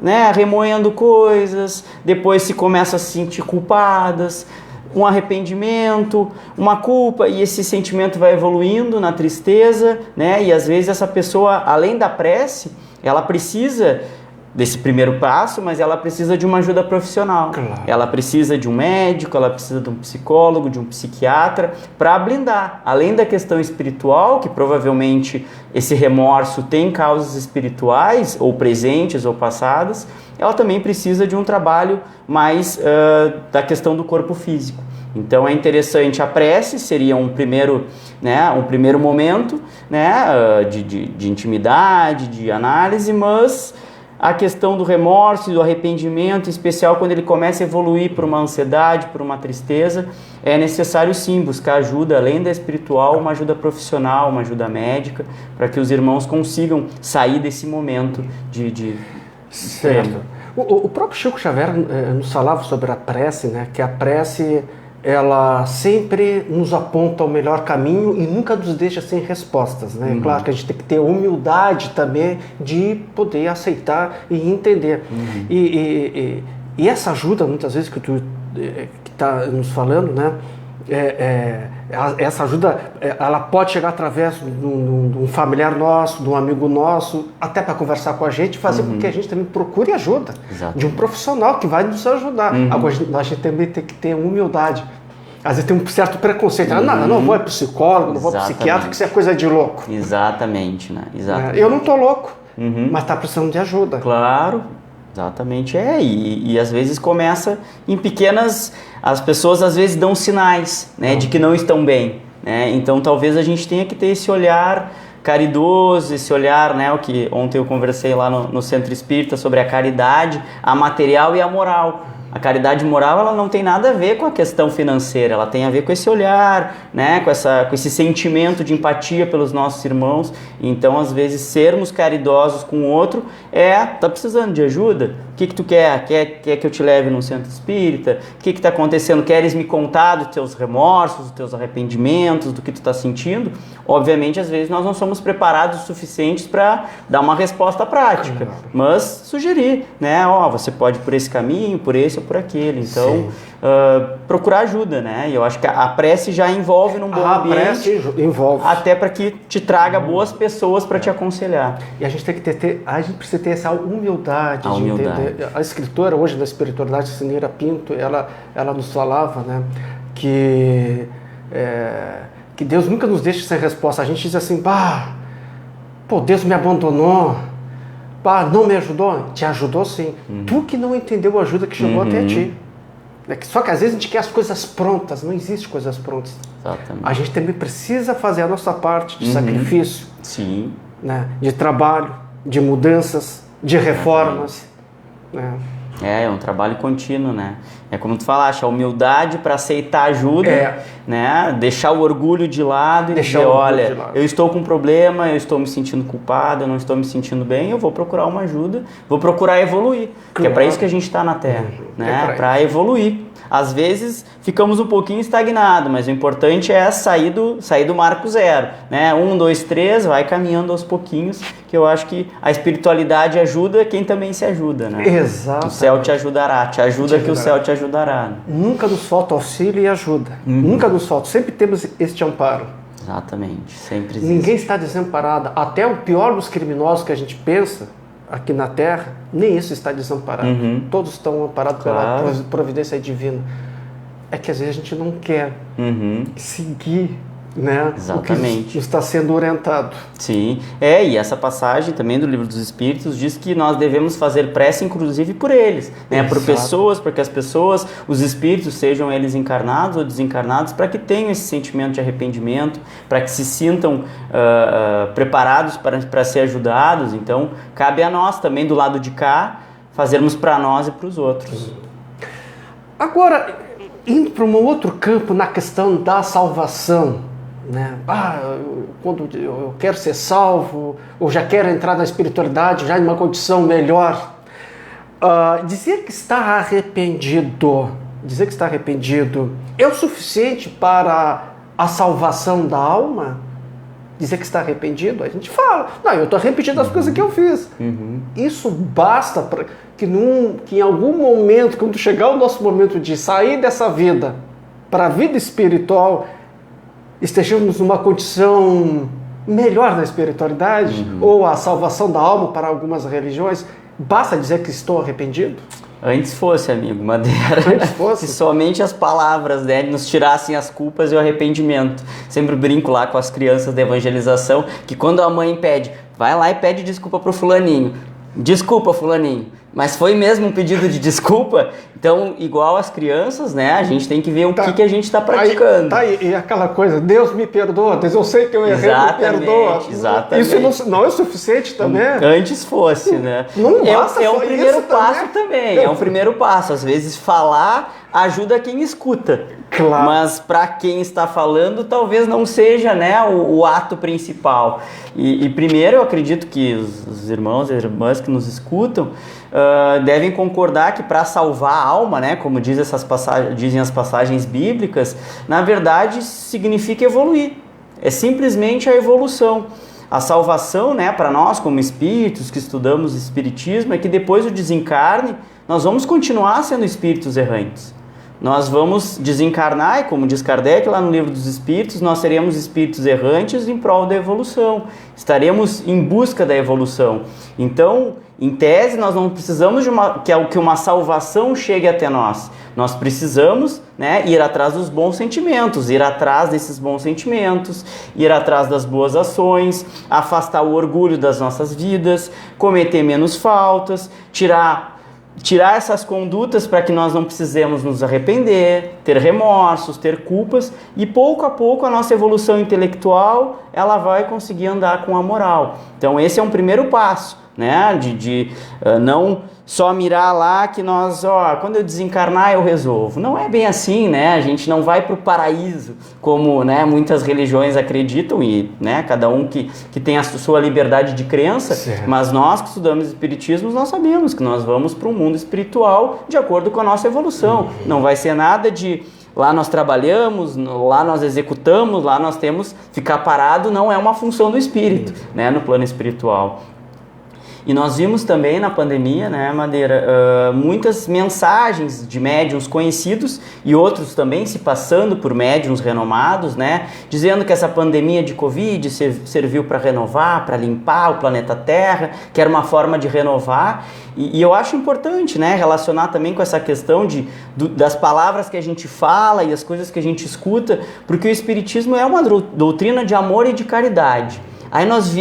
né, remoendo coisas, depois se começam a se sentir culpadas, um arrependimento, uma culpa, e esse sentimento vai evoluindo na tristeza, né? E às vezes essa pessoa, além da prece, ela precisa desse primeiro passo, mas ela precisa de uma ajuda profissional. Claro. Ela precisa de um médico, ela precisa de um psicólogo, de um psiquiatra, para blindar. Além da questão espiritual, que provavelmente esse remorso tem causas espirituais, ou presentes ou passadas, ela também precisa de um trabalho mais da questão do corpo físico. Então é interessante, a prece seria um primeiro momento, né, de intimidade, de análise, mas a questão do remorso e do arrependimento, em especial quando ele começa a evoluir para uma ansiedade, para uma tristeza, é necessário sim buscar ajuda, além da espiritual, uma ajuda profissional, uma ajuda médica, para que os irmãos consigam sair desse momento de Certo. O próprio Chico Xavier nos falava sobre a prece, né? Que a prece, ela sempre nos aponta o melhor caminho e nunca nos deixa sem respostas, né? Claro que a gente tem que ter humildade também de poder aceitar e entender. E essa ajuda, muitas vezes, que tu está nos falando, né? Essa ajuda, ela pode chegar através de um familiar nosso, de um amigo nosso, até para conversar com a gente, fazer com que a gente também procure ajuda. Exato. De um profissional que vai nos ajudar. Agora, a gente também tem que ter humildade Às vezes tem um certo preconceito. Não vou a psicólogo, não vou a psiquiatra, que isso é coisa de louco. Exatamente, né? Exatamente. Eu não tô louco, mas tá precisando de ajuda. Claro, exatamente. E às vezes começa em pequenas... As pessoas às vezes dão sinais, né, de que não estão bem, né? Então talvez a gente tenha que ter esse olhar caridoso, esse olhar, né, o que ontem eu conversei lá no Centro Espírita sobre a caridade, a material e a moral. A caridade moral, ela não tem nada a ver com a questão financeira, ela tem a ver com esse olhar, né, com esse sentimento de empatia pelos nossos irmãos. Então, às vezes, sermos caridosos com o outro tá precisando de ajuda? O que tu quer? Quer que eu te leve num centro espírita? O que está acontecendo? Queres me contar dos teus remorsos, dos teus arrependimentos, do que tu está sentindo? Obviamente, às vezes, nós não somos preparados o suficientes para dar uma resposta prática, mas sugerir, né? Você pode ir por esse caminho, por esse ou por aquele. Então, procurar ajuda, né? E eu acho que a prece já envolve num bom ambiente. A prece envolve. Até para que te traga boas pessoas para te aconselhar. E a gente tem que a gente precisa ter essa humildade de entender. A escritora hoje da espiritualidade, Cineira Pinto, ela nos falava, né, que Deus nunca nos deixa sem resposta. A gente diz assim, Deus me abandonou, não me ajudou. Te ajudou sim. Tu que não entendeu a ajuda que chegou até ti. Só que às vezes a gente quer as coisas prontas, não existe coisas prontas. Exatamente. A gente também precisa fazer a nossa parte de sacrifício, sim, né, de trabalho, de mudanças, de reformas. Né? É um trabalho contínuo, né? É como tu falaste, a humildade para aceitar ajuda, né? Deixar o orgulho de lado e dizer, olha, eu estou com um problema, eu estou me sentindo culpado, eu não estou me sentindo bem, eu vou procurar uma ajuda, vou procurar evoluir. Porque é para isso que a gente está na Terra, né? Para evoluir. Às vezes ficamos um pouquinho estagnados, mas o importante é sair do marco zero, né? 1, 2, 3, vai caminhando aos pouquinhos, que eu acho que a espiritualidade ajuda quem também se ajuda, né? Exato. O céu te ajudará, te ajuda que o céu te ajudará. Nunca nos falta auxílio e ajuda. Nunca nos falta, sempre temos este amparo. Exatamente, sempre existe. Ninguém está desamparado, até o pior dos criminosos que a gente pensa aqui na Terra, nem isso está desamparado. Todos estão amparados pela providência divina. É que às vezes a gente não quer seguir, né, exatamente, o que está sendo orientado. Sim, e essa passagem também do Livro dos Espíritos diz que nós devemos fazer prece inclusive por eles, né, por pessoas, porque as pessoas, os espíritos, sejam eles encarnados ou desencarnados, para que tenham esse sentimento de arrependimento, para que se sintam preparados para ser ajudados. Então, cabe a nós também, do lado de cá, fazermos para nós e para os outros. Agora, indo para um outro campo, na questão da salvação, né? Quando eu quero ser salvo, ou já quero entrar na espiritualidade, já em uma condição melhor, dizer que está arrependido é o suficiente para a salvação da alma? Dizer que está arrependido? A gente fala, eu estou arrependido das coisas que eu fiz. Isso basta para que em algum momento, quando chegar o nosso momento de sair dessa vida para a vida espiritual, estejamos numa condição melhor na espiritualidade, ou a salvação da alma para algumas religiões. Basta dizer que estou arrependido? Antes fosse, amigo Madeira. Antes fosse. Se somente as palavras, né, nos tirassem as culpas e o arrependimento. Sempre brinco lá com as crianças da evangelização, que quando a mãe pede, vai lá e pede desculpa pro fulaninho. Desculpa, fulaninho. Mas foi mesmo um pedido de desculpa? Então, igual as crianças, né? A gente tem que ver o que a gente está praticando. E aquela coisa, Deus me perdoa, Deus, eu sei que eu errei, me perdoa. Exatamente. Isso não é suficiente também? Antes fosse, né? Não basta um primeiro passo também. É um primeiro passo. Às vezes falar ajuda quem escuta. Claro. Mas para quem está falando, talvez não seja, né, o ato principal. E primeiro, eu acredito que os irmãos e as irmãs que nos escutam devem concordar que para salvar a alma, né, como dizem as passagens bíblicas, na verdade significa evoluir. É simplesmente a evolução. A salvação, né, para nós como espíritos que estudamos espiritismo, é que depois do desencarne nós vamos continuar sendo espíritos errantes. nós vamos desencarnar, e como diz Kardec lá no Livro dos Espíritos, nós seremos espíritos errantes em prol da evolução, estaremos em busca da evolução. Então, em tese, nós não precisamos que uma salvação chegue até nós. Nós precisamos, né, ir atrás dos bons sentimentos, ir atrás desses bons sentimentos, ir atrás das boas ações, afastar o orgulho das nossas vidas, cometer menos faltas, tirar essas condutas para que nós não precisemos nos arrepender, ter remorsos, ter culpas, e pouco a pouco a nossa evolução intelectual ela vai conseguir andar com a moral. Então esse é um primeiro passo, né? De não só mirar lá que nós, quando eu desencarnar eu resolvo. Não é bem assim, né? A gente não vai para o paraíso, como, né, muitas religiões acreditam, e, né, cada um que tem a sua liberdade de crença, certo. Mas nós que estudamos espiritismo, nós sabemos que nós vamos para um mundo espiritual de acordo com a nossa evolução. Não vai ser nada de... Lá nós trabalhamos, lá nós executamos, lá nós temos... Ficar parado não é uma função do espírito, né, no plano espiritual. E nós vimos também na pandemia, né, Madeira, muitas mensagens de médiuns conhecidos e outros também se passando por médiuns renomados, né, dizendo que essa pandemia de Covid serviu para renovar, para limpar o planeta Terra, que era uma forma de renovar. E eu acho importante, né, relacionar também com essa questão das palavras que a gente fala e as coisas que a gente escuta, porque o Espiritismo é uma doutrina de amor e de caridade. Aí nós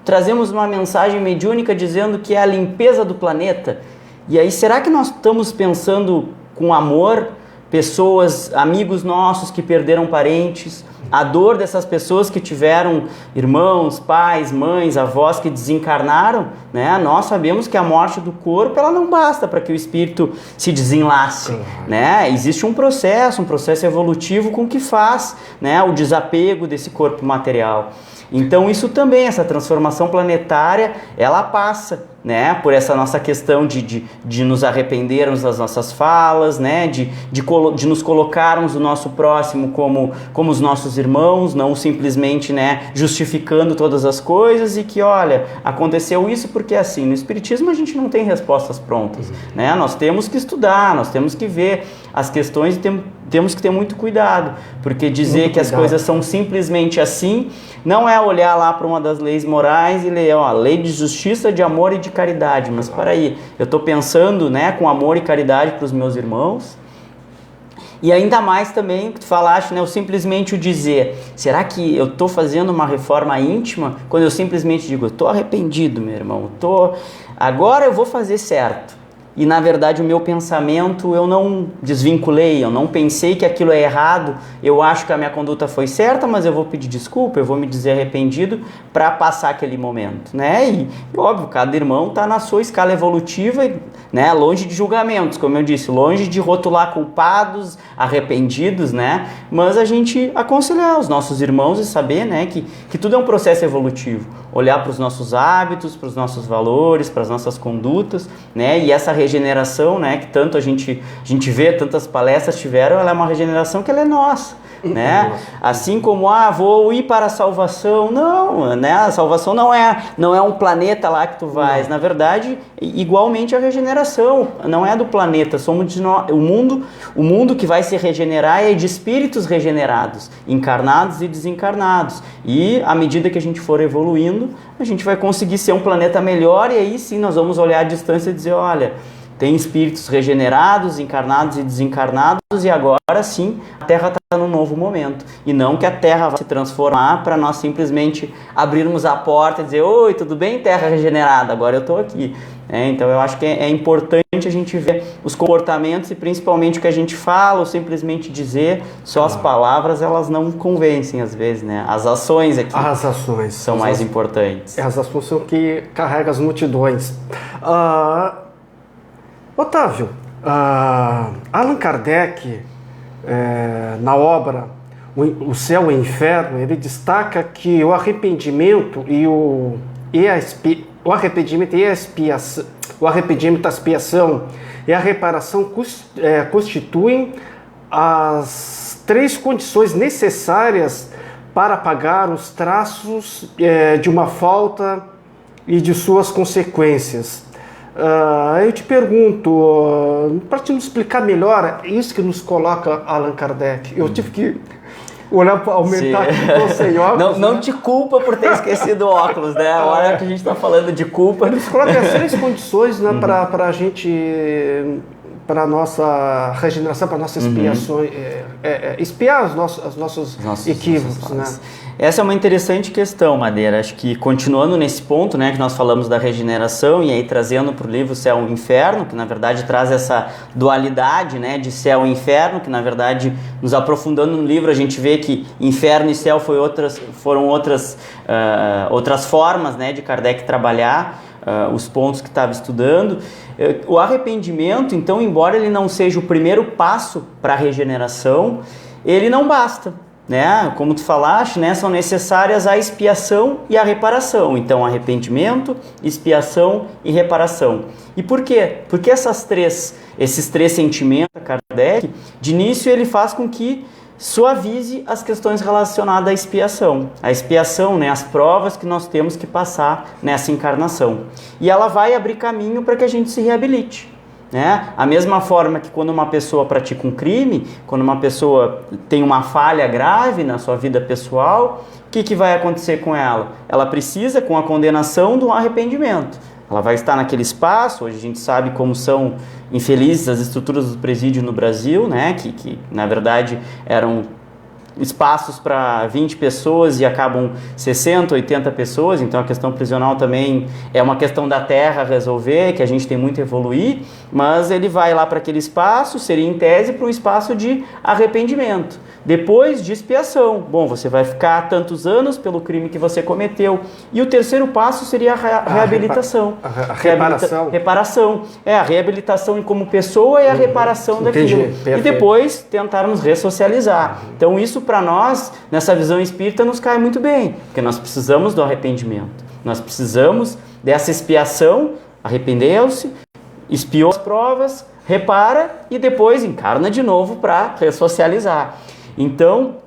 trazemos uma mensagem mediúnica dizendo que é a limpeza do planeta. E aí, será que nós estamos pensando com amor pessoas, amigos nossos que perderam parentes, a dor dessas pessoas que tiveram irmãos, pais, mães, avós que desencarnaram, né? Nós sabemos que a morte do corpo ela não basta para que o espírito se desenlace, né? Existe um processo evolutivo com que faz, né, o desapego desse corpo material. Então isso também, essa transformação planetária, ela passa, né, por essa nossa questão de nos arrependermos das nossas falas, né, de nos colocarmos o nosso próximo como os nossos irmãos, não simplesmente, né, justificando todas as coisas e que, olha, aconteceu isso porque é assim. No Espiritismo a gente não tem respostas prontas, né, nós temos que estudar, nós temos que ver as questões e temos que ter muito cuidado, porque dizer que as coisas são simplesmente assim não é olhar lá para uma das leis morais e ler, lei de justiça, de amor e de caridade. Mas para aí, eu estou pensando, né, com amor e caridade para os meus irmãos. E ainda mais também, que tu falaste, né, simplesmente o dizer, será que eu estou fazendo uma reforma íntima quando eu simplesmente digo, eu estou arrependido, meu irmão, agora eu vou fazer certo. E na verdade o meu pensamento eu não desvinculei, eu não pensei que aquilo é errado, eu acho que a minha conduta foi certa, mas eu vou pedir desculpa, eu vou me dizer arrependido para passar aquele momento, né? E óbvio, cada irmão está na sua escala evolutiva, né? Longe de julgamentos, como eu disse, longe de rotular culpados, arrependidos, né? Mas a gente aconselhar os nossos irmãos e saber, né, que tudo é um processo evolutivo, olhar para os nossos hábitos, para os nossos valores, para as nossas condutas, né? E essa regeneração, né, que tanto a gente vê, tantas palestras tiveram, ela é uma regeneração que ela é nossa, né? Assim como, vou ir para a salvação, não, né? A salvação não é um planeta lá que tu vais, na verdade, igualmente a regeneração não é do planeta, somos de nós, o mundo que vai se regenerar é de espíritos regenerados, encarnados e desencarnados, e à medida que a gente for evoluindo, a gente vai conseguir ser um planeta melhor, e aí sim nós vamos olhar à distância e dizer, olha, tem espíritos regenerados, encarnados e desencarnados, e agora sim a Terra está num novo momento. E não que a Terra vai se transformar para nós simplesmente abrirmos a porta e dizer, oi, tudo bem, Terra regenerada, agora eu estou aqui. Então eu acho que é importante a gente ver os comportamentos e principalmente o que a gente fala ou simplesmente dizer, só as palavras elas não convencem às vezes, né? As ações aqui são mais importantes. As ações são que carregam as multidões. Otávio, Allan Kardec, na obra O Céu e o Inferno, ele destaca que o arrependimento a expiação e a reparação constituem as três condições necessárias para apagar os traços de uma falta e de suas consequências. Eu te pergunto, para te explicar melhor, isso que nos coloca Allan Kardec. Eu tive que olhar para aumentar aqui, tô sem óculos. Não te culpa por ter esquecido o óculos, né? A hora que a gente está falando de culpa. Ele nos coloca as 3 condições, né, para a gente, para a nossa regeneração, para a nossa expiação, expiar os nossos equívocos, né? Essa é uma interessante questão, Madeira. Acho que continuando nesse ponto, né, que nós falamos da regeneração e aí trazendo para o livro Céu e Inferno, que na verdade traz essa dualidade, né, de céu e inferno, que na verdade, nos aprofundando no livro, a gente vê que inferno e céu foram outras formas, né, de Kardec trabalhar os pontos que estava estudando. O arrependimento, então, embora ele não seja o primeiro passo para a regeneração, ele não basta. Né? Como tu falaste, né? São necessárias a expiação e a reparação. Então, arrependimento, expiação e reparação. E por quê? Porque esses três sentimentos, Kardec, de início ele faz com que suavize as questões relacionadas à expiação. A expiação, né? As provas que nós temos que passar nessa encarnação. E ela vai abrir caminho para que a gente se reabilite. Né? A mesma forma que quando uma pessoa pratica um crime, quando uma pessoa tem uma falha grave na sua vida pessoal, o que vai acontecer com ela? Ela precisa, com a condenação, de um arrependimento. Ela vai estar naquele espaço. Hoje a gente sabe como são infelizes as estruturas do presídio no Brasil, né? que na verdade eram espaços para 20 pessoas e acabam 60, 80 pessoas, então a questão prisional também é uma questão da terra resolver, que a gente tem muito a evoluir, mas ele vai lá para aquele espaço, seria em tese para um espaço de arrependimento, depois de expiação. Bom, você vai ficar tantos anos pelo crime que você cometeu, e o terceiro passo seria a reabilitação. A reparação. Reparação. A reabilitação como pessoa e a reparação daquilo. Perfeito. E depois tentarmos ressocializar. Então isso para nós, nessa visão espírita, nos cai muito bem, porque nós precisamos do arrependimento, nós precisamos dessa expiação, arrependeu-se, expiou as provas, repara e depois encarna de novo para ressocializar. Então,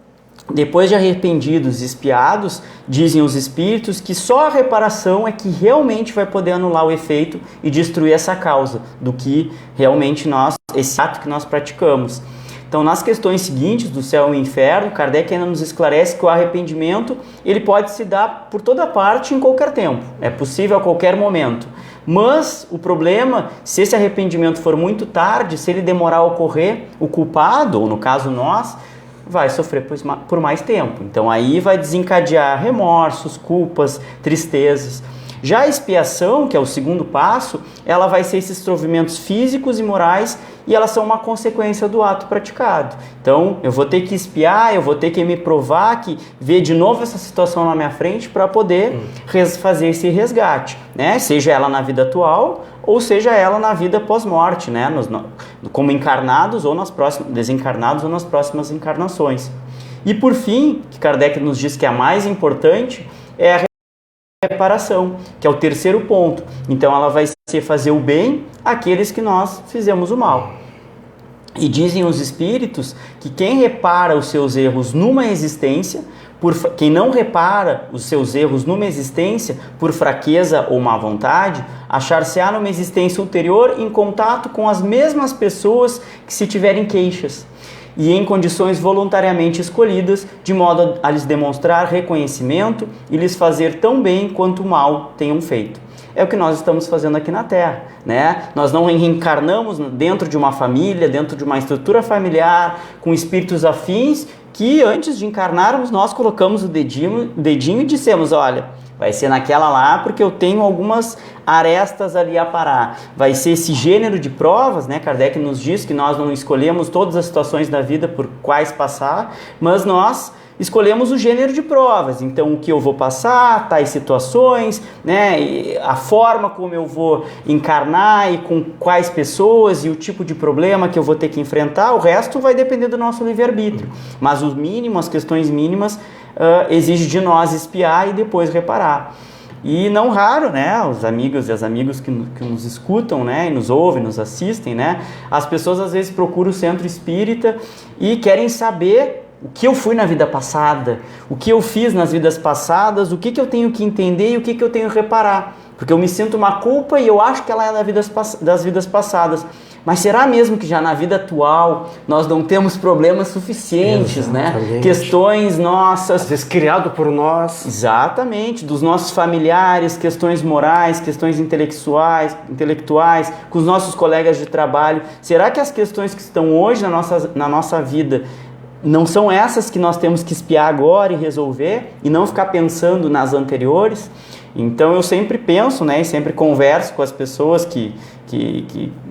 depois de arrependidos e expiados, dizem os espíritos que só a reparação é que realmente vai poder anular o efeito e destruir essa causa do que realmente esse ato que nós praticamos. Então, nas questões seguintes do céu e inferno, Kardec ainda nos esclarece que o arrependimento ele pode se dar por toda parte em qualquer tempo. É possível a qualquer momento. Mas o problema, se esse arrependimento for muito tarde, se ele demorar a ocorrer, o culpado, ou no caso nós, vai sofrer por mais tempo. Então, aí vai desencadear remorsos, culpas, tristezas. Já a expiação, que é o segundo passo, ela vai ser esses sofrimentos físicos e morais e elas são uma consequência do ato praticado. Então, eu vou ter que expiar, eu vou ter que me provar, ver de novo essa situação na minha frente para poder fazer esse resgate, né? Seja ela na vida atual ou seja ela na vida pós-morte, né? Como encarnados ou desencarnados ou nas próximas encarnações. E por fim, que Kardec nos diz que é a mais importante, é a reparação, que é o terceiro ponto. Então ela vai ser fazer o bem àqueles que nós fizemos o mal. E dizem os espíritos que quem repara os seus erros numa existência, quem não repara os seus erros numa existência por fraqueza ou má vontade, achar-se-á numa existência ulterior em contato com as mesmas pessoas que se tiverem queixas e em condições voluntariamente escolhidas, de modo a lhes demonstrar reconhecimento e lhes fazer tão bem quanto mal tenham feito. É o que nós estamos fazendo aqui na Terra, né? Nós não reencarnamos dentro de uma família, dentro de uma estrutura familiar, com espíritos afins, que antes de encarnarmos nós colocamos o dedinho e dissemos, olha, vai ser naquela lá porque eu tenho algumas arestas ali a parar. Vai ser esse gênero de provas, né? Kardec nos diz que nós não escolhemos todas as situações da vida por quais passar, mas nós escolhemos o gênero de provas. Então, o que eu vou passar, tais situações, né? E a forma como eu vou encarnar e com quais pessoas e o tipo de problema que eu vou ter que enfrentar, o resto vai depender do nosso livre-arbítrio. Mas o mínimo, as questões mínimas, exige de nós espiar e depois reparar. E não raro, né, os amigos e as amigas que nos escutam, né, e nos ouvem, nos assistem, né, as pessoas às vezes procuram o centro espírita e querem saber o que eu fui na vida passada, o que eu fiz nas vidas passadas, o que eu tenho que entender e o que eu tenho que reparar. Porque eu me sinto uma culpa e eu acho que ela é das vidas passadas. Mas será mesmo que já na vida atual nós não temos problemas suficientes, né? Questões nossas... Às vezes criado por nós. Exatamente, dos nossos familiares, questões morais, questões intelectuais, com os nossos colegas de trabalho. Será que as questões que estão hoje na nossa vida não são essas que nós temos que espiar agora e resolver? E não ficar pensando nas anteriores? Então eu sempre penso, né, e sempre converso com as pessoas que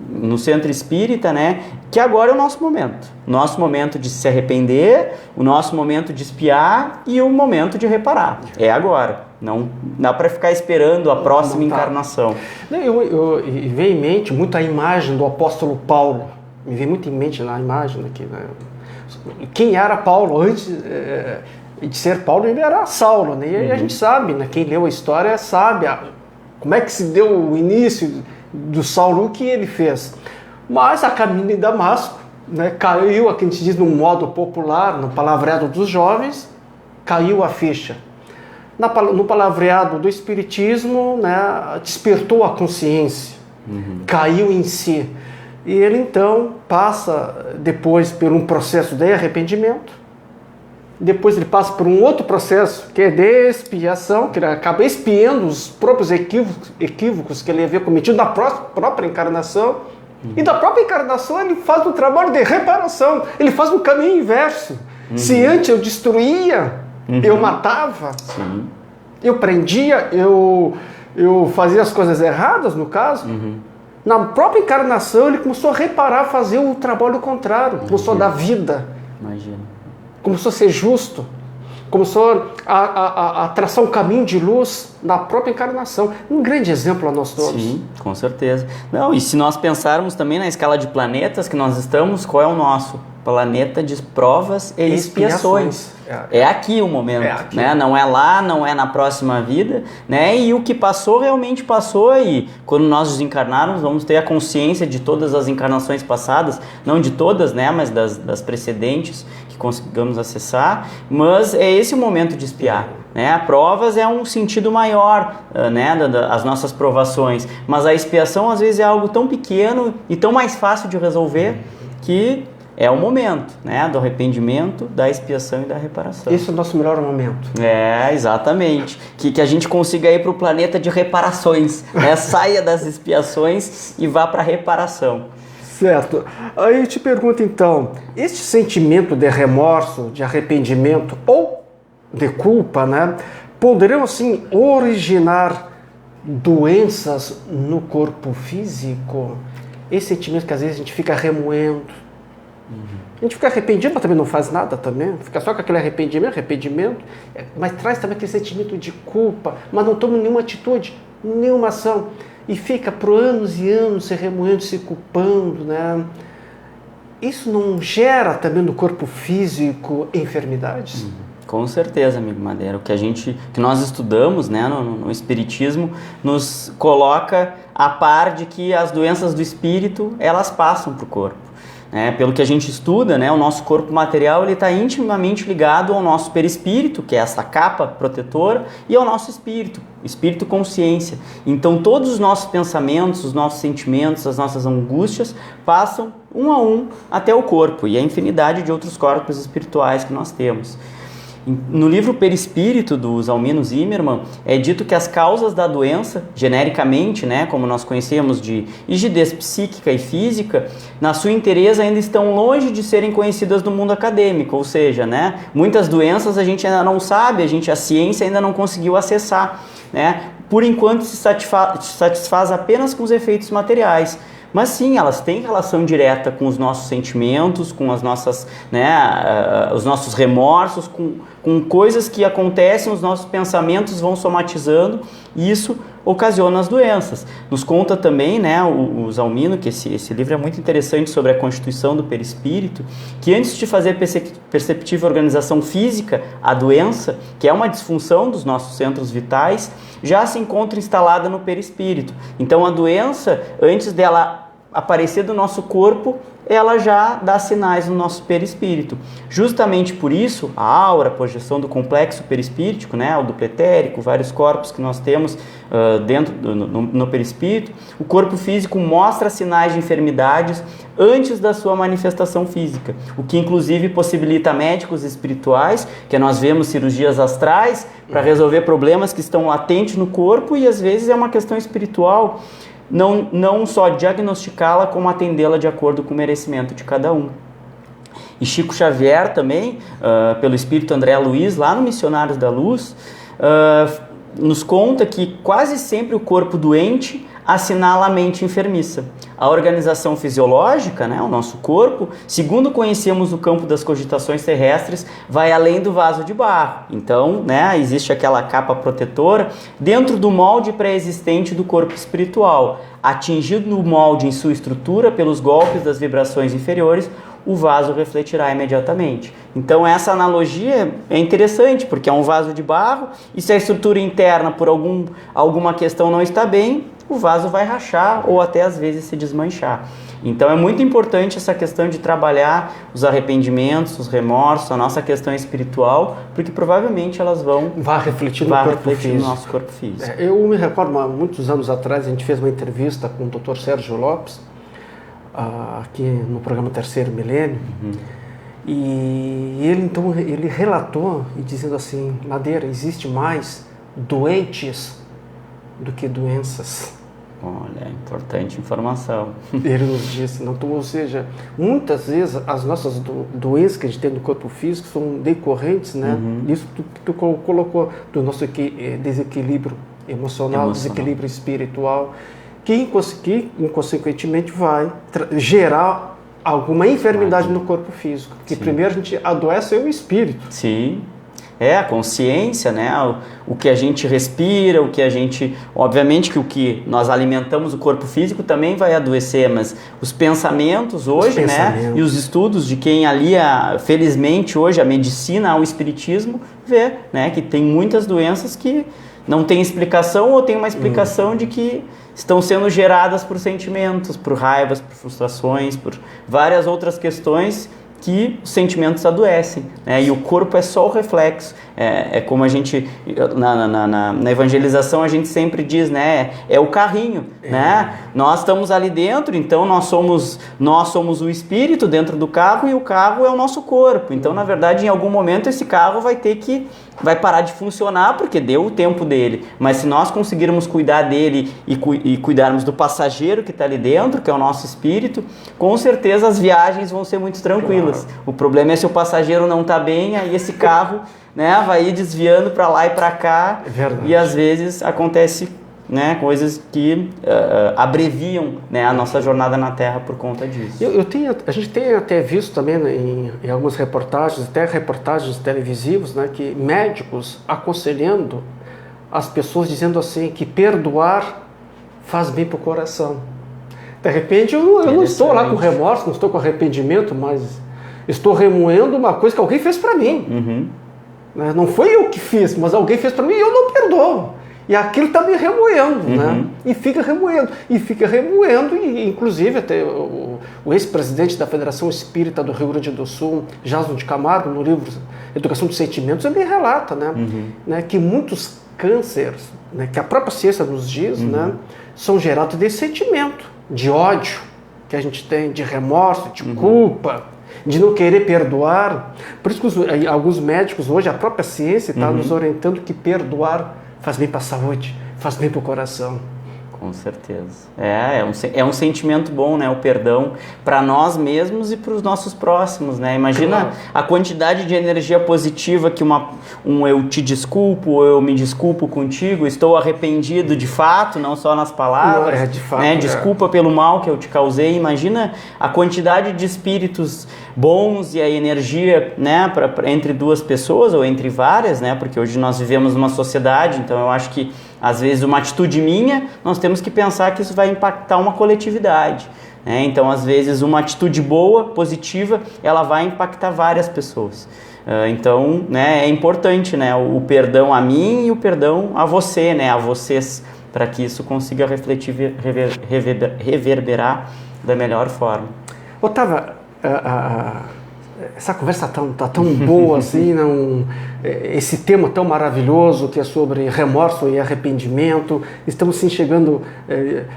no centro espírita, né, que agora é o nosso momento de se arrepender, o nosso momento de espiar e o momento de reparar. É agora, não dá para ficar esperando a próxima encarnação. E vem em mente muito a imagem do apóstolo Paulo, me vem muito em mente na imagem aqui, né? Quem era Paulo antes de ser Paulo? Ele era Saulo, né? E a gente sabe, né? Quem leu a história sabe como é que se deu o início do Saulo, o que ele fez. Mas a caminho de Damasco, né, caiu, aqui a gente diz no modo popular, no palavreado dos jovens, caiu a ficha. No palavreado do Espiritismo, né, despertou a consciência, caiu em si. E ele então passa depois por um processo de arrependimento, depois ele passa por um outro processo que é de expiação, que ele acaba expiando os próprios equívocos que ele havia cometido na própria encarnação, e da própria encarnação ele faz um trabalho de reparação, ele faz um caminho inverso. Se antes eu destruía, eu matava, eu prendia, eu fazia as coisas erradas, no caso, na própria encarnação ele começou a reparar, fazer o trabalho contrário, começou a dar vida. Começou a ser justo, começou a traçar um caminho de luz na própria encarnação. Um grande exemplo a nós todos. Sim, com certeza. Não, e se nós pensarmos também na escala de planetas que nós estamos, qual é o nosso? Planeta de provas e expiações. É aqui o momento, né? Não é lá, não é na próxima vida, né? E o que passou realmente passou, e quando nós desencarnarmos vamos ter a consciência de todas as encarnações passadas, não de todas, né? Mas das precedentes que consigamos acessar, mas é esse o momento de expiar, né? Provas é um sentido maior, né? As nossas provações, mas a expiação às vezes é algo tão pequeno e tão mais fácil de resolver que é o momento, né, do arrependimento, da expiação e da reparação. Esse é o nosso melhor momento. É, exatamente. Que a gente consiga ir para o planeta de reparações, né? Saia das expiações e vá para a reparação. Certo. Aí eu te pergunto então, este sentimento de remorso, de arrependimento ou de culpa, né, poderiam assim originar doenças no corpo físico? Esse sentimento que às vezes a gente fica remoendo. A gente fica arrependido, mas também não faz nada também. Fica só com aquele arrependimento, mas traz também aquele sentimento de culpa, mas não toma nenhuma atitude, nenhuma ação. E fica por anos e anos se remoendo, se culpando, né? Isso não gera também no corpo físico enfermidades? Com certeza, amigo Madeira. O que nós estudamos, né, no Espiritismo nos coloca a par de que as doenças do espírito, elas passam para o corpo. Pelo que a gente estuda, né, o nosso corpo material está intimamente ligado ao nosso perispírito, que é essa capa protetora, e ao nosso espírito consciência. Então todos os nossos pensamentos, os nossos sentimentos, as nossas angústias passam um a um até o corpo e a infinidade de outros corpos espirituais que nós temos. No livro Perispírito, do Zalmino Zimmermann, é dito que as causas da doença, genericamente, né, como nós conhecemos de rigidez psíquica e física, na sua inteireza ainda estão longe de serem conhecidas no mundo acadêmico, ou seja, né, muitas doenças a gente ainda não sabe, a ciência ainda não conseguiu acessar, né, por enquanto se satisfaz apenas com os efeitos materiais. Mas sim, elas têm relação direta com os nossos sentimentos, com as nossas, né, os nossos remorsos, com coisas que acontecem, os nossos pensamentos vão somatizando e isso ocasiona as doenças. Nos conta também, né, o Zalmino, que esse livro é muito interessante sobre a constituição do perispírito, que antes de fazer perceptível a organização física, a doença, que é uma disfunção dos nossos centros vitais, já se encontra instalada no perispírito. Então a doença, antes dela aparecer do nosso corpo, ela já dá sinais no nosso perispírito. Justamente por isso, a aura, a projeção do complexo perispíritico, né, o duplo etérico, vários corpos que nós temos dentro no perispírito, o corpo físico mostra sinais de enfermidades antes da sua manifestação física, o que inclusive possibilita médicos espirituais, que nós vemos cirurgias astrais, para resolver problemas que estão latentes no corpo, e às vezes é uma questão espiritual, não só diagnosticá-la, como atendê-la de acordo com o merecimento de cada um. E Chico Xavier também, pelo Espírito André Luiz, lá no Missionários da Luz, nos conta que quase sempre o corpo doente assinala a mente enfermiça. A organização fisiológica, né, o nosso corpo, segundo conhecemos no campo das cogitações terrestres, vai além do vaso de barro. Então, né, existe aquela capa protetora dentro do molde pré-existente do corpo espiritual. Atingido no molde em sua estrutura pelos golpes das vibrações inferiores, o vaso refletirá imediatamente. Então essa analogia é interessante, porque é um vaso de barro, e se a estrutura interna por alguma questão não está bem, o vaso vai rachar ou até às vezes se desmanchar. Então é muito importante essa questão de trabalhar os arrependimentos, os remorsos, a nossa questão espiritual, porque provavelmente elas vão refletir no nosso corpo físico. Eu me recordo, há muitos anos atrás, a gente fez uma entrevista com o Dr. Sérgio Lopes, aqui no programa Terceiro Milênio, e ele relatou, e dizendo assim: Madeira, existe mais doentes do que doenças. Olha, importante informação. Ele nos disse, não, ou seja, muitas vezes as nossas doenças que a gente tem no corpo físico são decorrentes, né? Isso tu colocou do nosso desequilíbrio emocional, desequilíbrio espiritual, que inconsequentemente vai gerar alguma enfermidade no corpo físico. Porque primeiro a gente adoece o espírito. Sim. A consciência, né? O que a gente respira, o que a gente... Obviamente que o que nós alimentamos o corpo físico também vai adoecer, mas os pensamentos hoje, né? E os estudos de quem alia, felizmente hoje, a medicina ao espiritismo, vê, né? Que tem muitas doenças que não tem explicação, ou tem uma explicação de que estão sendo geradas por sentimentos, por raivas, por frustrações, por várias outras questões que os sentimentos adoecem, né? E o corpo é só o reflexo. É como a gente, na evangelização, a gente sempre diz, né? É o carrinho, né? Nós estamos ali dentro, então nós somos o espírito dentro do carro, e o carro é o nosso corpo. Então, na verdade, em algum momento esse carro vai parar de funcionar, porque deu o tempo dele. Mas se nós conseguirmos cuidar dele e cuidarmos do passageiro que está ali dentro, que é o nosso espírito, com certeza as viagens vão ser muito tranquilas. Claro. O problema é se o passageiro não está bem, aí esse carro, né, vai ir desviando para lá e para cá. E às vezes acontece, né, coisas que abreviam, né, a nossa jornada na Terra por conta disso. A gente tem até visto também em algumas reportagens, até reportagens televisivas, né, que médicos aconselhando as pessoas, dizendo assim, que perdoar faz bem para o coração. De repente eu não estou lá com remorso, não estou com arrependimento, mas estou remoendo uma coisa que alguém fez para mim. Não foi eu que fiz, mas alguém fez para mim e eu não perdoo. E aquilo está me remoendo, né? E fica remoendo, e inclusive até o ex-presidente da Federação Espírita do Rio Grande do Sul, Jasno de Camargo, no livro Educação dos Sentimentos, ele relata, né, que muitos cânceres, né, que a própria ciência nos diz, né, são gerados desse sentimento de ódio que a gente tem, de remorso, de culpa, de não querer perdoar. Por isso que alguns médicos hoje, a própria ciência está nos orientando que perdoar faz bem para a saúde, faz bem para o coração. Com certeza. É um sentimento bom, né? O perdão para nós mesmos e para os nossos próximos, né? Imagina a quantidade de energia positiva que eu te desculpo, ou eu me desculpo contigo, estou arrependido de fato, não só nas palavras. De fato, né? Desculpa pelo mal que eu te causei. Imagina a quantidade de espíritos bons e a energia, né? Entre duas pessoas ou entre várias, né? Porque hoje nós vivemos numa sociedade, então eu acho que às vezes uma atitude minha, nós temos que pensar que isso vai impactar uma coletividade, né? Então às vezes uma atitude boa, positiva, ela vai impactar várias pessoas. Então, né, é importante, né, o perdão a mim e o perdão a você, né, a vocês, para que isso consiga refletir, reverberar da melhor forma. Otávio, essa conversa tá tão boa assim, esse tema tão maravilhoso que é sobre remorso e arrependimento. Estamos sim chegando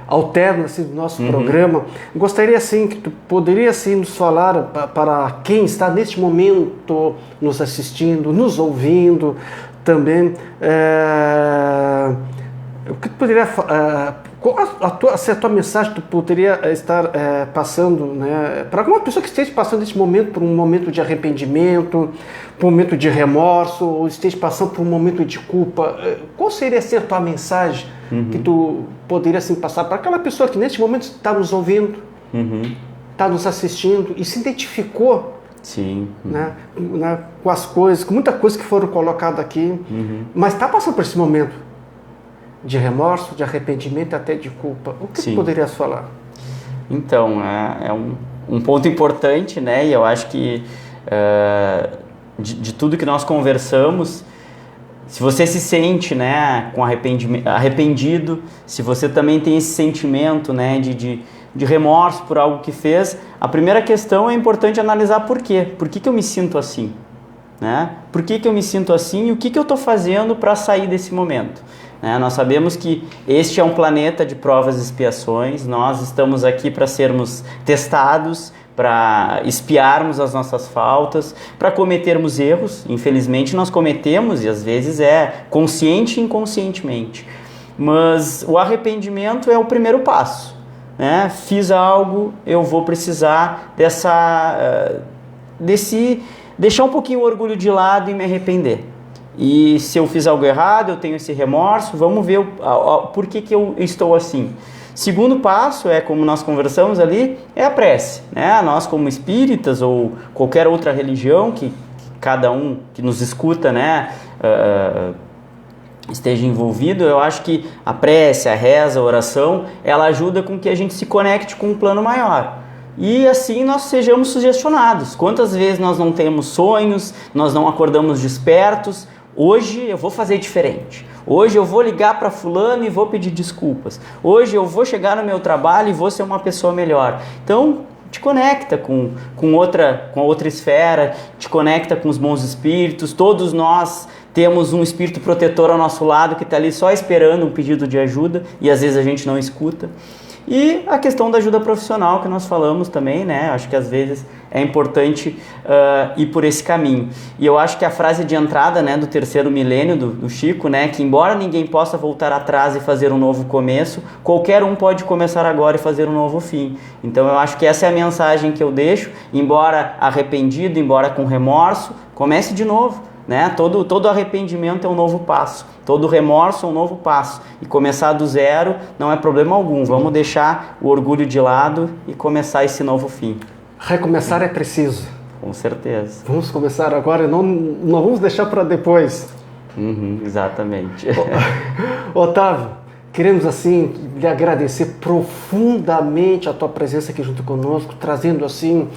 ao término assim, do nosso programa. Gostaria assim que tu poderia assim nos falar para quem está neste momento nos assistindo, nos ouvindo também, o que tu poderia qual a tua mensagem tu poderia estar passando, né, para alguma pessoa que esteja passando esse momento por um momento de arrependimento, por um momento de remorso, ou esteja passando por um momento de culpa? Qual seria assim, a tua mensagem que tu poderia assim, passar para aquela pessoa que neste momento está nos ouvindo, está nos assistindo e se identificou, sim, né, com as coisas, com muita coisa que foram colocadas aqui, mas está passando por esse momento de remorso, de arrependimento, até de culpa? O que tu poderias falar? Então, é um ponto importante, né? E eu acho que de tudo que nós conversamos, se você se sente, né, com arrependido, se você também tem esse sentimento, né, de remorso por algo que fez, a primeira questão é importante analisar por quê. Por que eu me sinto assim? Né? Por que eu me sinto assim e o que eu estou fazendo para sair desse momento? Nós sabemos que este é um planeta de provas e expiações, nós estamos aqui para sermos testados, para espiarmos as nossas faltas, para cometermos erros. Infelizmente nós cometemos, e às vezes consciente e inconscientemente. Mas o arrependimento é o primeiro passo. Né? Fiz algo, eu vou precisar deixar um pouquinho o orgulho de lado e me arrepender. E se eu fiz algo errado, eu tenho esse remorso, vamos ver por que eu estou assim. Segundo passo, como nós conversamos ali, é a prece. Né? Nós como espíritas ou qualquer outra religião que cada um que nos escuta, né, esteja envolvido, eu acho que a prece, a reza, a oração, ela ajuda com que a gente se conecte com um plano maior. E assim nós sejamos sugestionados. Quantas vezes nós não temos sonhos, nós não acordamos despertos? Hoje eu vou fazer diferente. Hoje eu vou ligar para fulano e vou pedir desculpas. Hoje eu vou chegar no meu trabalho e vou ser uma pessoa melhor. Então, te conecta com outra esfera, te conecta com os bons espíritos. Todos nós temos um espírito protetor ao nosso lado que está ali só esperando um pedido de ajuda e às vezes a gente não escuta. E a questão da ajuda profissional que nós falamos também, né? Acho que às vezes é importante ir por esse caminho. E eu acho que a frase de entrada, né, do terceiro milênio do Chico, né, que embora ninguém possa voltar atrás e fazer um novo começo, qualquer um pode começar agora e fazer um novo fim. Então eu acho que essa é a mensagem que eu deixo, embora arrependido, embora com remorso, comece de novo. Né? Todo arrependimento é um novo passo, todo remorso é um novo passo, e começar do zero não é problema algum. Vamos deixar o orgulho de lado e começar esse novo fim. Recomeçar é preciso. Com certeza. Vamos começar agora, não vamos deixar para depois. Exatamente. Otávio, queremos assim lhe agradecer profundamente a tua presença aqui junto conosco, trazendo assim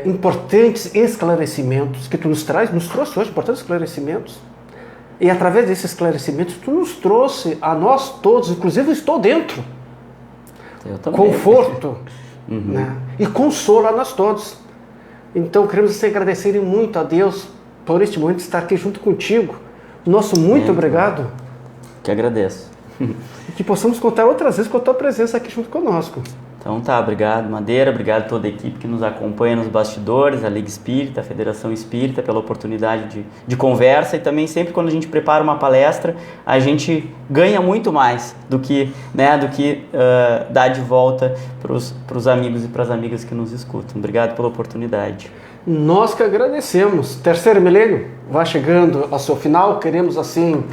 importantes esclarecimentos que tu nos trouxe hoje, importantes esclarecimentos, e através desses esclarecimentos tu nos trouxe a nós todos, inclusive eu estou dentro, eu também, conforto, né? E consolo a nós todos. Então queremos assim, agradecer muito a Deus por este momento de estar aqui junto contigo. Nosso muito obrigado. Que agradeço. E que possamos contar outras vezes com a tua presença aqui junto conosco. Então tá, obrigado Madeira, obrigado a toda a equipe que nos acompanha nos bastidores, a Liga Espírita, a Federação Espírita, pela oportunidade de conversa, e também sempre quando a gente prepara uma palestra, a gente ganha muito mais do que dá de volta para os amigos e para as amigas que nos escutam. Obrigado pela oportunidade. Nós que agradecemos. Terceiro milênio vai chegando ao seu final, queremos assim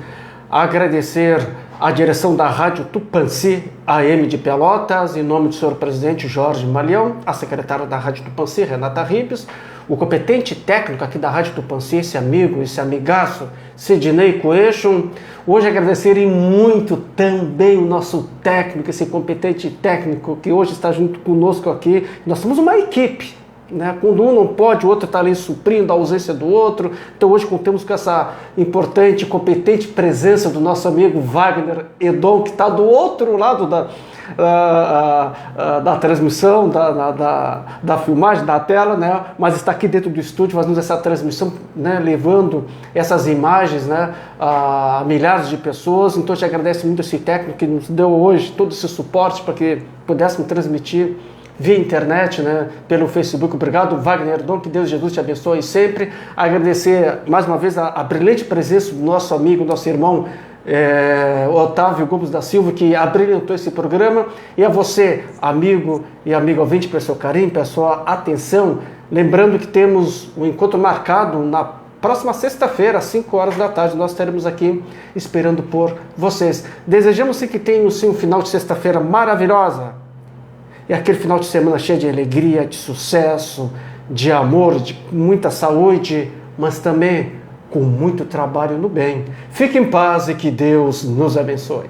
agradecer a direção da Rádio Tupãssi AM de Pelotas, em nome do senhor presidente Jorge Malião, a secretária da Rádio Tupãssi, Renata Ribes, o competente técnico aqui da Rádio Tupãssi, esse amigo, esse amigaço, Sidney Coelho. Hoje agradecerem muito também o nosso técnico, esse competente técnico que hoje está junto conosco aqui. Nós somos uma equipe. Né? Quando um não pode, o outro está ali suprindo a ausência do outro. Então hoje contamos com essa importante, competente presença do nosso amigo Wagner Edon, que está do outro lado da transmissão, da filmagem, da tela, né? Mas está aqui dentro do estúdio fazendo essa transmissão, né? Levando essas imagens, né? A milhares de pessoas. Então, eu te agradeço muito esse técnico que nos deu hoje todo esse suporte para que pudéssemos transmitir via internet, né, pelo Facebook. Obrigado, Wagner Dom, que Deus Jesus te abençoe sempre. Agradecer mais uma vez a brilhante presença do nosso amigo, nosso irmão Otávio Gomes da Silva, que abrilhantou esse programa. E a você, amigo e amigo ouvinte, pelo seu carinho, pela sua atenção. Lembrando que temos um encontro marcado na próxima sexta-feira, às 5 horas da tarde. Nós estaremos aqui esperando por vocês. Desejamos sim que tenham sim um final de sexta-feira maravilhosa. E aquele final de semana cheio de alegria, de sucesso, de amor, de muita saúde, mas também com muito trabalho no bem. Fique em paz e que Deus nos abençoe.